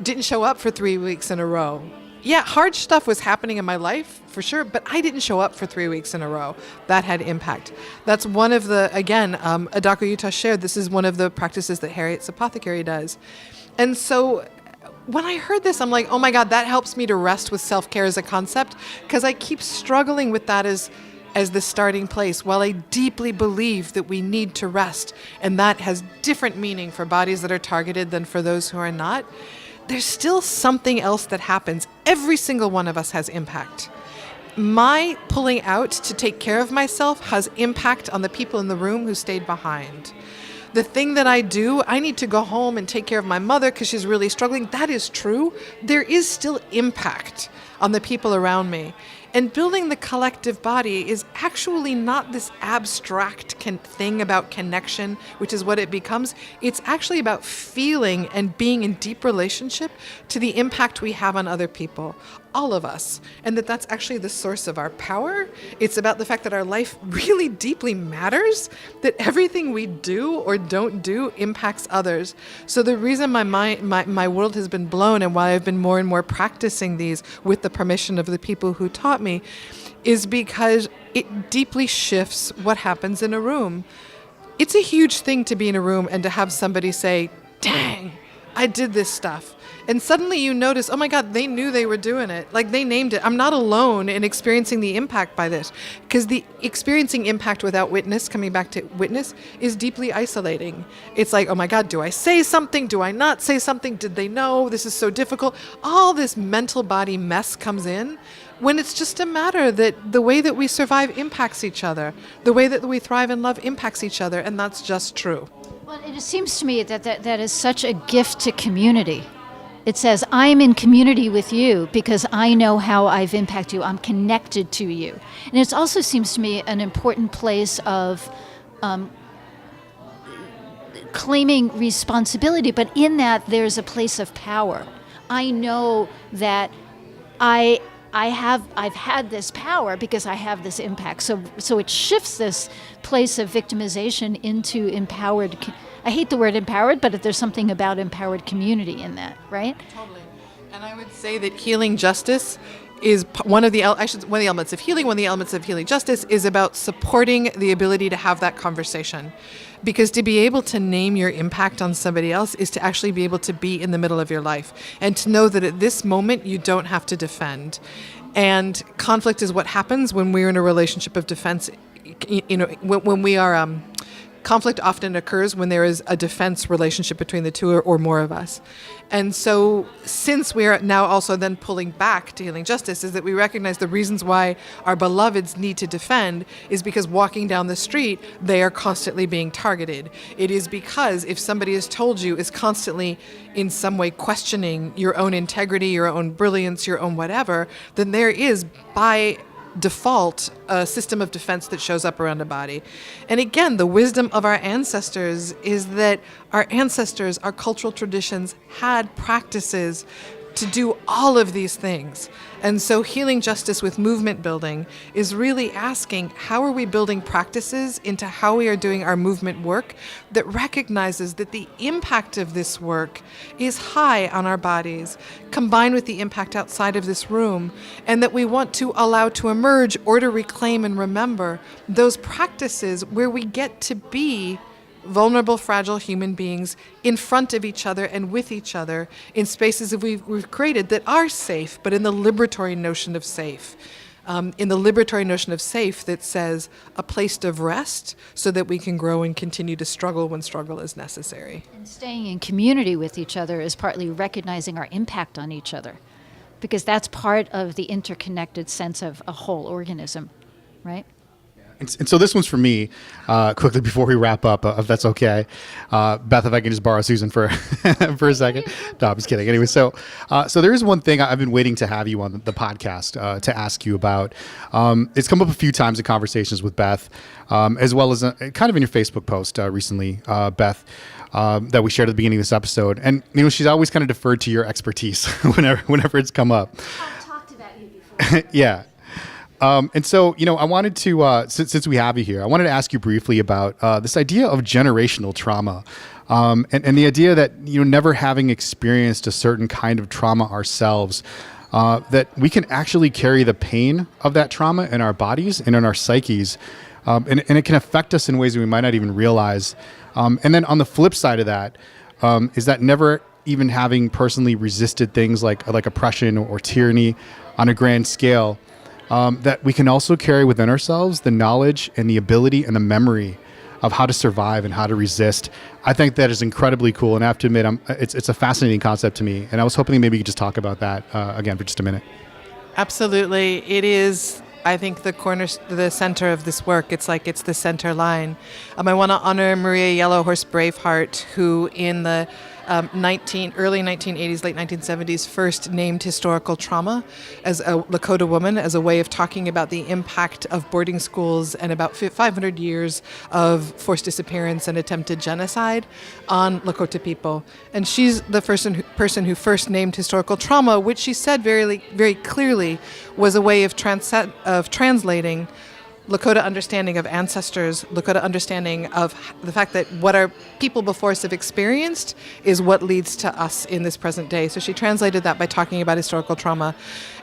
didn't show up for 3 weeks in a row. Yeah, hard stuff was happening in my life, for sure, but I didn't show up for 3 weeks in a row. That had impact. That's one of the, again, Adako Utah shared, this is one of the practices that Harriet's Apothecary does. And so when I heard this, I'm like, oh my God, that helps me to rest with self-care as a concept, because I keep struggling with that as the starting place. While I deeply believe that we need to rest, and that has different meaning for bodies that are targeted than for those who are not, there's still something else that happens. Every single one of us has impact. My pulling out to take care of myself has impact on the people in the room who stayed behind. The thing that I do, I need to go home and take care of my mother because she's really struggling. That is true. There is still impact on the people around me. And building the collective body is actually not this abstract thing about connection, which is what it becomes. It's actually about feeling and being in deep relationship to the impact we have on other people, all of us, and that's actually the source of our power. It's about the fact that our life really deeply matters, that everything we do or don't do impacts others. So the reason my world has been blown, and why I've been more and more practicing these with the permission of the people who taught me, is because it deeply shifts what happens in a room. It's a huge thing to be in a room and to have somebody say, dang, I did this stuff. And suddenly you notice, oh my God, they knew they were doing it. Like, they named it. I'm not alone in experiencing the impact by this. Because the experiencing impact without witness, coming back to witness, is deeply isolating. It's like, oh my God, do I say something? Do I not say something? Did they know? This is so difficult. All this mental body mess comes in when it's just a matter that the way that we survive impacts each other. The way that we thrive and love impacts each other. And that's just true. Well, it seems to me that is such a gift to community. It says, I'm in community with you because I know how I've impacted you. I'm connected to you. And it also seems to me an important place of claiming responsibility, but in that there's a place of power. I know that I've had this power because I have this impact. So it shifts this place of victimization into empowered. I hate the word empowered, but there's something about empowered community in that, right? Totally. And I would say that healing justice is one of the elements of healing. One of the elements of healing justice is about supporting the ability to have that conversation. Because to be able to name your impact on somebody else is to actually be able to be in the middle of your life and to know that at this moment you don't have to defend. And conflict is what happens when we're in a relationship of defense. When we are, conflict often occurs when there is a defense relationship between the two or more of us. And so since we are now also then pulling back to healing justice, is that we recognize the reasons why our beloveds need to defend is because walking down the street, they are constantly being targeted. It is because if somebody has told you is constantly in some way questioning your own integrity, your own brilliance, your own whatever, then there is by default a system of defense that shows up around a body. And again, the wisdom of our ancestors is that our ancestors, our cultural traditions had practices to do all of these things. And so healing justice with movement building is really asking, how are we building practices into how we are doing our movement work that recognizes that the impact of this work is high on our bodies, combined with the impact outside of this room, and that we want to allow to emerge or to reclaim and remember those practices where we get to be vulnerable, fragile human beings in front of each other and with each other in spaces that we've created that are safe, but in the liberatory notion of safe. In the liberatory notion of safe that says a place of rest so that we can grow and continue to struggle when struggle is necessary. And staying in community with each other is partly recognizing our impact on each other, because that's part of the interconnected sense of a whole organism, right? And so this one's for me, quickly before we wrap up, if that's okay. Beth, if I can just borrow Susan for for a second. No, I'm just kidding. Anyway, so there is one thing I've been waiting to have you on the podcast to ask you about. It's come up a few times in conversations with Beth, as well as kind of in your Facebook post recently, Beth, that we shared at the beginning of this episode. And, she's always kind of deferred to your expertise whenever it's come up. I've talked about you before. Yeah. And so, I wanted to, since we have you here, I wanted to ask you briefly about this idea of generational trauma, and the idea that, never having experienced a certain kind of trauma ourselves, that we can actually carry the pain of that trauma in our bodies and in our psyches, and it can affect us in ways that we might not even realize. And then on the flip side of that, is that never even having personally resisted things like oppression or tyranny on a grand scale, that we can also carry within ourselves the knowledge and the ability and the memory of how to survive and how to resist. I think that is incredibly cool, and I have to admit, it's a fascinating concept to me. And I was hoping maybe you could just talk about that again for just a minute. Absolutely, it is. I think the center of this work. It's the center line. I want to honor Maria Yellowhorse Braveheart, who in the early 1980s, late 1970s, first named historical trauma as a Lakota woman as a way of talking about the impact of boarding schools and about 500 years of forced disappearance and attempted genocide on Lakota people. And she's the person who first named historical trauma, which she said very, very clearly was a way of translating Lakota understanding of ancestors, Lakota understanding of the fact that what our people before us have experienced is what leads to us in this present day. So she translated that by talking about historical trauma.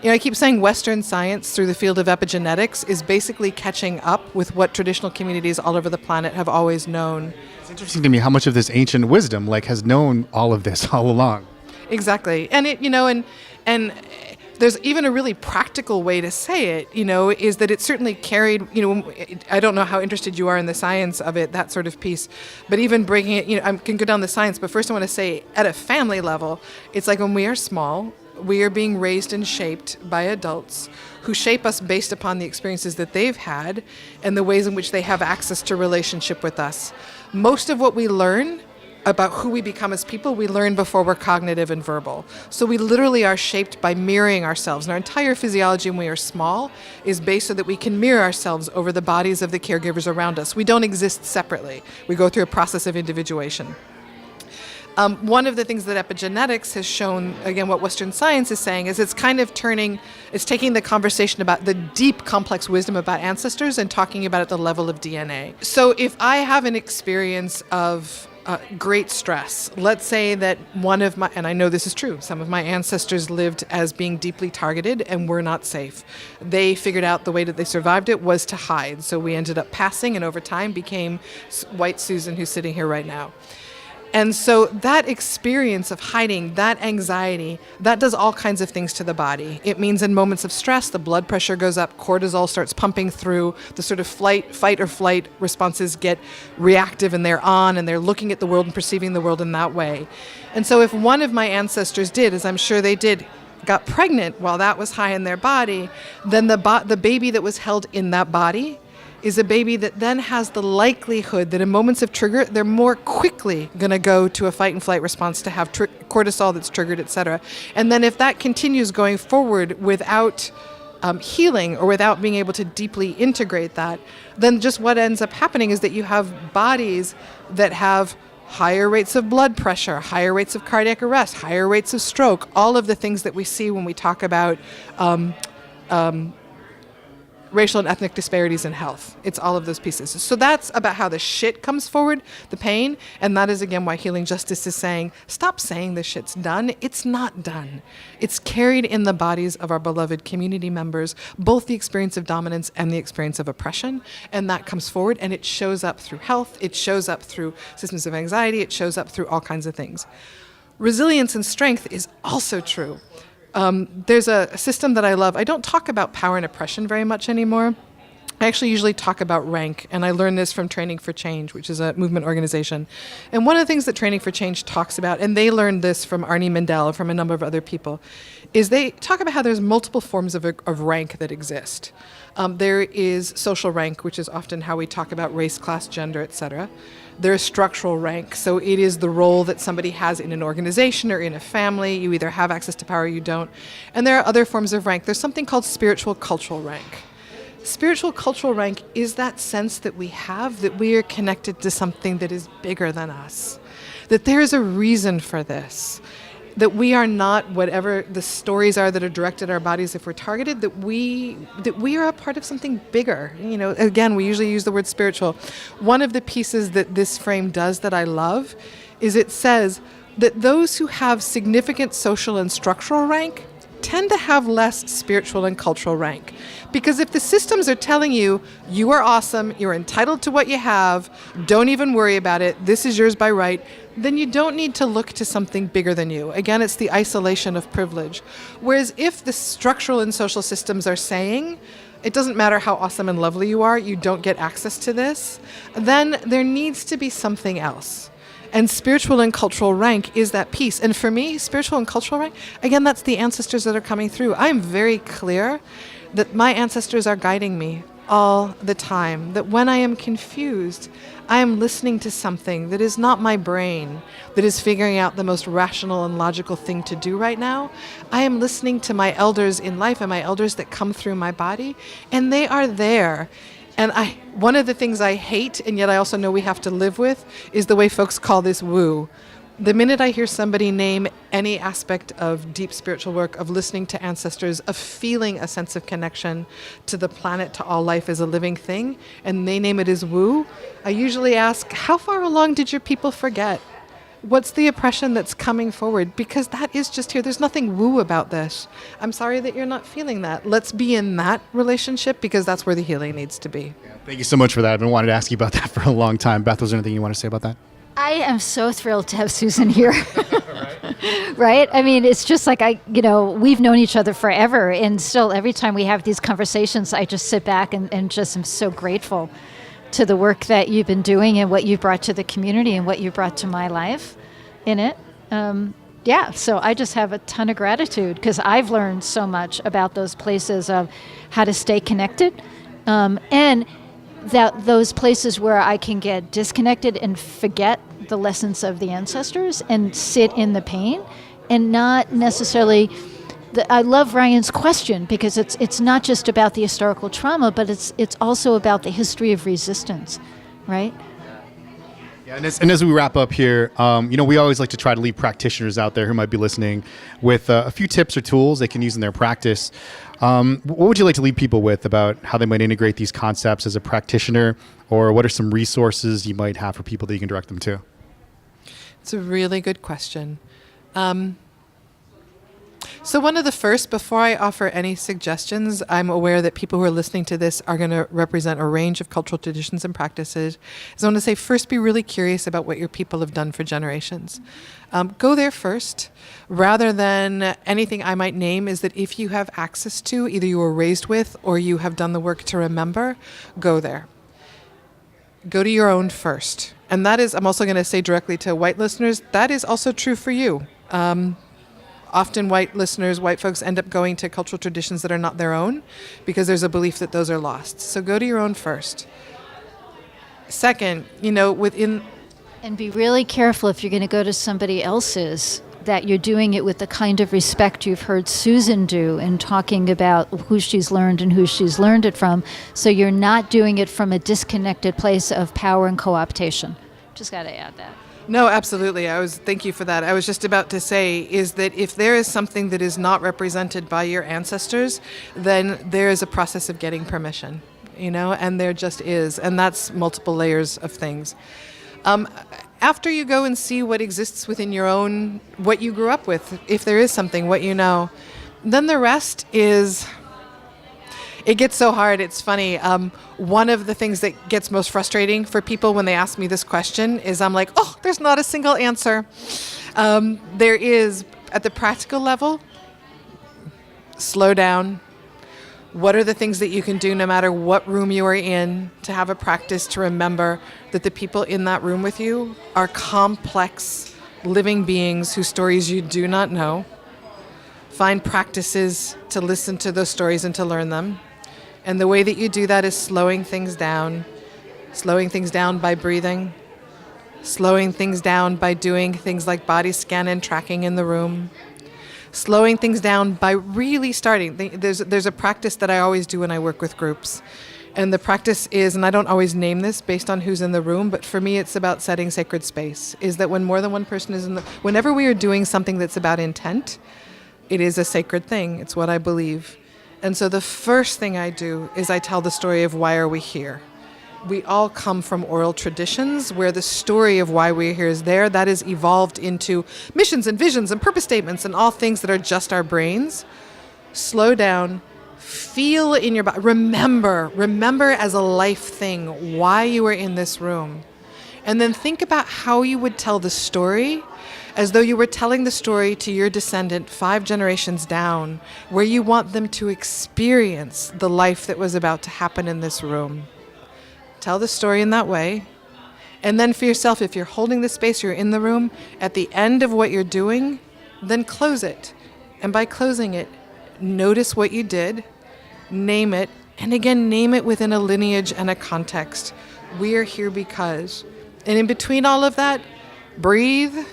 I keep saying Western science through the field of epigenetics is basically catching up with what traditional communities all over the planet have always known. It's interesting to me how much of this ancient wisdom has known all of this all along. Exactly. And and there's even a really practical way to say it, is that it certainly carried, I don't know how interested you are in the science of it, that sort of piece, but even breaking it, I can go down the science, but first I want to say at a family level, it's like when we are small, we are being raised and shaped by adults who shape us based upon the experiences that they've had and the ways in which they have access to relationship with us. Most of what we learn about who we become as people, we learn before we're cognitive and verbal. So we literally are shaped by mirroring ourselves. And our entire physiology when we are small is based so that we can mirror ourselves over the bodies of the caregivers around us. We don't exist separately. We go through a process of individuation. One of the things that epigenetics has shown, again, what Western science is saying, is it's taking the conversation about the deep, complex wisdom about ancestors and talking about it at the level of DNA. So if I have an experience of great stress. Let's say that and I know this is true, some of my ancestors lived as being deeply targeted and were not safe. They figured out the way that they survived it was to hide. So we ended up passing and over time became white Susan, who's sitting here right now. And so that experience of hiding, that anxiety, that does all kinds of things to the body. It means in moments of stress, the blood pressure goes up, cortisol starts pumping through, the sort of fight or flight responses get reactive, and they're on, and they're looking at the world and perceiving the world in that way. And so if one of my ancestors did, as I'm sure they did, got pregnant while that was high in their body, then the baby that was held in that body is a baby that then has the likelihood that in moments of trigger, they're more quickly going to go to a fight and flight response to have cortisol that's triggered, et cetera. And then if that continues going forward without healing or without being able to deeply integrate that, then just what ends up happening is that you have bodies that have higher rates of blood pressure, higher rates of cardiac arrest, higher rates of stroke, all of the things that we see when we talk about racial and ethnic disparities in health. It's all of those pieces. So that's about how the shit comes forward, the pain, and that is again why Healing Justice is saying, stop saying this shit's done. It's not done. It's carried in the bodies of our beloved community members, both the experience of dominance and the experience of oppression, and that comes forward, and it shows up through health, it shows up through systems of anxiety, it shows up through all kinds of things. Resilience and strength is also true. There's a system that I love. I don't talk about power and oppression very much anymore. I actually usually talk about rank, and I learned this from Training for Change, which is a movement organization. And one of the things that Training for Change talks about, and they learned this from Arnie Mindell, from a number of other people, is they talk about how there's multiple forms of rank that exist. There is social rank, which is often how we talk about race, class, gender, etc. There is structural rank, so it is the role that somebody has in an organization or in a family. You either have access to power or you don't. And there are other forms of rank. There's something called spiritual cultural rank. Spiritual cultural rank is that sense that we have that we are connected to something that is bigger than us, that there is a reason for this, that we are not whatever the stories are that are directed at our bodies if we're targeted, that we are a part of something bigger. You know, again, we usually use the word spiritual. One of the pieces that this frame does that I love is it says that those who have significant social and structural rank tend to have less spiritual and cultural rank. Because if the systems are telling you, you are awesome, you're entitled to what you have, don't even worry about it, this is yours by right, then you don't need to look to something bigger than you. Again, it's the isolation of privilege. Whereas if the structural and social systems are saying, it doesn't matter how awesome and lovely you are, you don't get access to this, then there needs to be something else. And spiritual and cultural rank is that piece. And for me, spiritual and cultural rank, again, that's the ancestors that are coming through. I am very clear that my ancestors are guiding me all the time, that when I am confused, I am listening to something that is not my brain, that is figuring out the most rational and logical thing to do right now. I am listening to my elders in life and my elders that come through my body, and they are there. And one of the things I hate, and yet I also know we have to live with, is the way folks call this woo. The minute I hear somebody name any aspect of deep spiritual work, of listening to ancestors, of feeling a sense of connection to the planet, to all life as a living thing, and they name it as woo, I usually ask, how far along did your people forget? What's the oppression that's coming forward? Because that is just here. There's nothing woo about this. I'm sorry that you're not feeling that. Let's be in that relationship, because that's where the healing needs to be. Yeah, thank you so much for that. I've been wanting to ask you about that for a long time. Beth, was there anything you want to say about that? I am so thrilled to have Susan here. Right? I mean, it's just like we've known each other forever, and still every time we have these conversations, I just sit back and just am so grateful to the work that you've been doing and what you've brought to the community and what you brought to my life in it. So I just have a ton of gratitude, because I've learned so much about those places of how to stay connected, and that those places where I can get disconnected and forget the lessons of the ancestors and sit in the pain, and not necessarily. I love Ryan's question, because it's not just about the historical trauma, but it's also about the history of resistance, right? Yeah, and as we wrap up here, we always like to try to leave practitioners out there who might be listening with a few tips or tools they can use in their practice. What would you like to leave people with about how they might integrate these concepts as a practitioner, or what are some resources you might have for people that you can direct them to? It's a really good question. So one of the first, before I offer any suggestions, I'm aware that people who are listening to this are going to represent a range of cultural traditions and practices. So I want to say, first, be really curious about what your people have done for generations. Go there first, rather than anything I might name, is that if you have access to, either you were raised with or you have done the work to remember, go there. Go to your own first. And that is, I'm also going to say directly to white listeners, that is also true for you. Often white listeners, white folks end up going to cultural traditions that are not their own because there's a belief that those are lost. So go to your own first. Second, And be really careful if you're going to go to somebody else's, that you're doing it with the kind of respect you've heard Susan do in talking about who she's learned and who she's learned it from. So you're not doing it from a disconnected place of power and co-optation. Just got to add that. No, absolutely. Thank you for that. I was just about to say is that if there is something that is not represented by your ancestors, then there is a process of getting permission, and there just is. And that's multiple layers of things. After you go and see what exists within your own, what you grew up with, if there is something, what you know, then the rest is... It gets so hard. It's funny. One of the things that gets most frustrating for people when they ask me this question is I'm like, oh, there's not a single answer. There is, at the practical level, slow down. What are the things that you can do no matter what room you are in to have a practice to remember that the people in that room with you are complex living beings whose stories you do not know. Find practices to listen to those stories and to learn them. And the way that you do that is slowing things down by breathing, slowing things down by doing things like body scan and tracking in the room, slowing things down by really starting. There's a practice that I always do when I work with groups. And the practice is, and I don't always name this based on who's in the room, but for me it's about setting sacred space, is that when more than one person is whenever we are doing something that's about intent, it is a sacred thing. It's what I believe. And so the first thing I do is I tell the story of why are we here. We all come from oral traditions where the story of why we're here is there. That is evolved into missions and visions and purpose statements and all things that are just our brains. Slow down, feel in your body. Remember as a life thing why you are in this room. And then think about how you would tell the story as though you were telling the story to your descendant 5 generations down, where you want them to experience the life that was about to happen in this room. Tell the story in that way. And then for yourself, if you're holding the space, you're in the room, at the end of what you're doing, then close it. And by closing it, notice what you did, name it, and again, name it within a lineage and a context. We are here because. And in between all of that, breathe,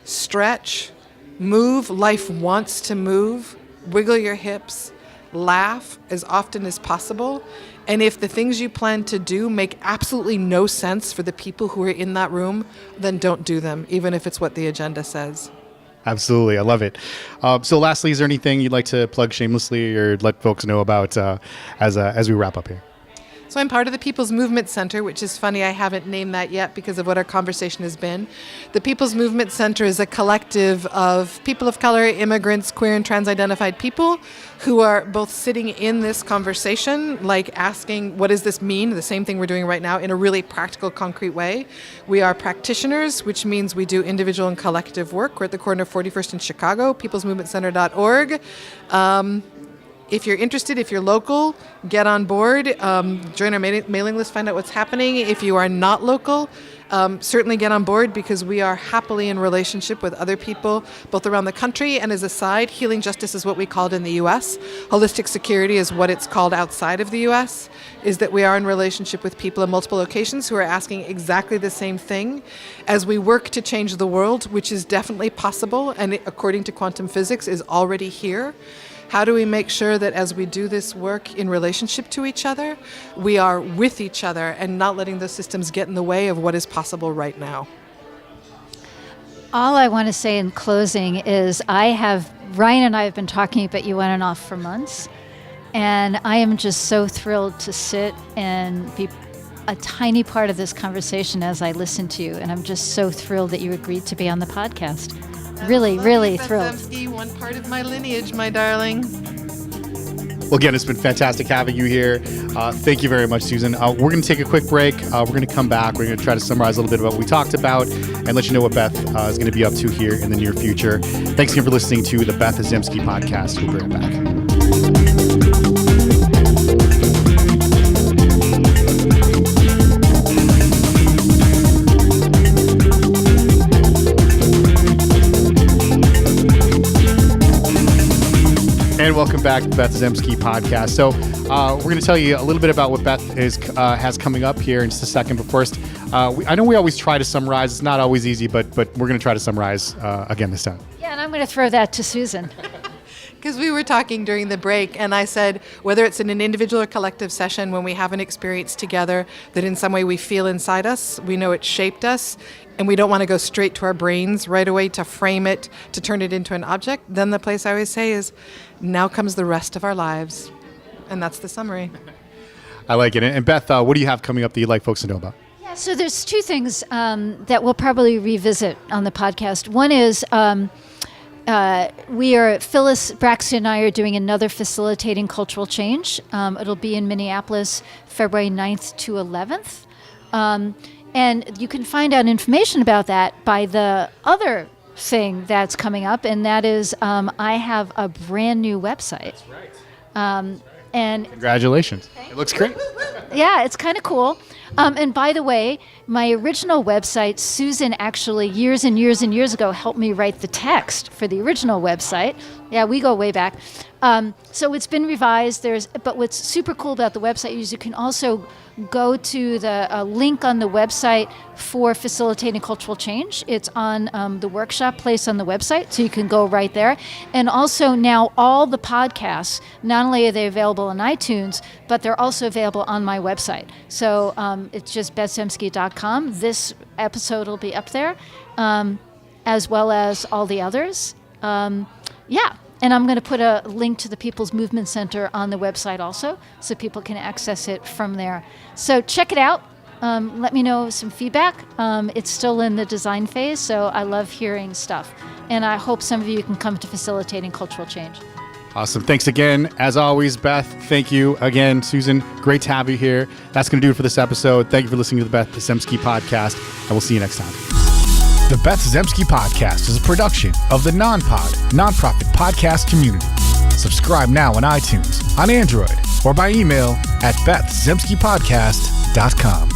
stretch, move. Life wants to move. Wiggle your hips. Laugh as often as possible. And if the things you plan to do make absolutely no sense for the people who are in that room, then don't do them, even if it's what the agenda says. Absolutely. I love it. So lastly, is there anything you'd like to plug shamelessly or let folks know about as we wrap up here? So I'm part of the People's Movement Center, which is funny, I haven't named that yet because of what our conversation has been. The People's Movement Center is a collective of people of color, immigrants, queer and trans-identified people who are both sitting in this conversation, like asking, what does this mean? The same thing we're doing right now in a really practical, concrete way. We are practitioners, which means we do individual and collective work. We're at the corner of 41st and Chicago, peoplesmovementcenter.org. If you're interested, if you're local, get on board, join our mailing list, find out what's happening. If you are not local, certainly get on board because we are happily in relationship with other people, both around the country and as a side. Healing justice is what we called in the U.S. Holistic security is what it's called outside of the U.S., is that we are in relationship with people in multiple locations who are asking exactly the same thing as we work to change the world, which is definitely possible and according to quantum physics is already here. How do we make sure that as we do this work in relationship to each other, we are with each other and not letting those systems get in the way of what is possible right now? All I want to say in closing is Ryan and I have been talking about you on and off for months, and I am just so thrilled to sit and be a tiny part of this conversation as I listen to you, and I'm just so thrilled that you agreed to be on the podcast. really, really Beth thrilled. Zemsky, one part of my lineage, my darling. Well, again, it's been fantastic having you here. Thank you very much, Susan. We're going to take a quick break. We're going to come back. We're going to try to summarize a little bit about what we talked about and let you know what Beth is going to be up to here in the near future. Thanks again for listening to the Beth Zemsky podcast. We'll bring it back. And welcome back to the Beth Zemsky podcast. So we're going to tell you a little bit about what Beth has coming up here in just a second. But first, I know we always try to summarize. It's not always easy, but we're going to try to summarize again this time. Yeah, and I'm going to throw that to Susan. Because we were talking during the break, and I said, whether it's in an individual or collective session, when we have an experience together that in some way we feel inside us, we know it shaped us, and we don't want to go straight to our brains right away to frame it, to turn it into an object, then the place I always say is, now comes the rest of our lives. And that's the summary. I like it. And Beth, what do you have coming up that you'd like folks to know about? Yeah, so there's two things that we'll probably revisit on the podcast. One is Phyllis Braxton and I are doing another Facilitating Cultural Change. It'll be in Minneapolis, February 9th to 11th. And you can find out information about that by the other thing that's coming up, and that is I have a brand new website. That's right. And Congratulations. It looks great. yeah, it's kind of cool. And by the way, my original website, Susan actually years and years and years ago helped me write the text for the original website. Yeah, we go way back. So it's been revised. But what's super cool about the website is you can also go to the link on the website for Facilitating Cultural Change. It's on the workshop place on the website, so you can go right there. And also now all the podcasts, not only are they available on iTunes, but they're also available on my website. So it's just bethzemsky.com. This episode will be up there, as well as all the others. Yeah. And I'm going to put a link to the People's Movement Center on the website also, so people can access it from there. So check it out. Let me know some feedback. It's still in the design phase, so I love hearing stuff. And I hope some of you can come to Facilitating Cultural Change. Awesome. Thanks again. As always, Beth, thank you again. Susan, great to have you here. That's going to do it for this episode. Thank you for listening to the Beth Zemsky podcast, and we'll see you next time. The Beth Zemsky podcast is a production of the nonprofit podcast community. Subscribe now on iTunes, on Android, or by email at bethzemskypodcast.com.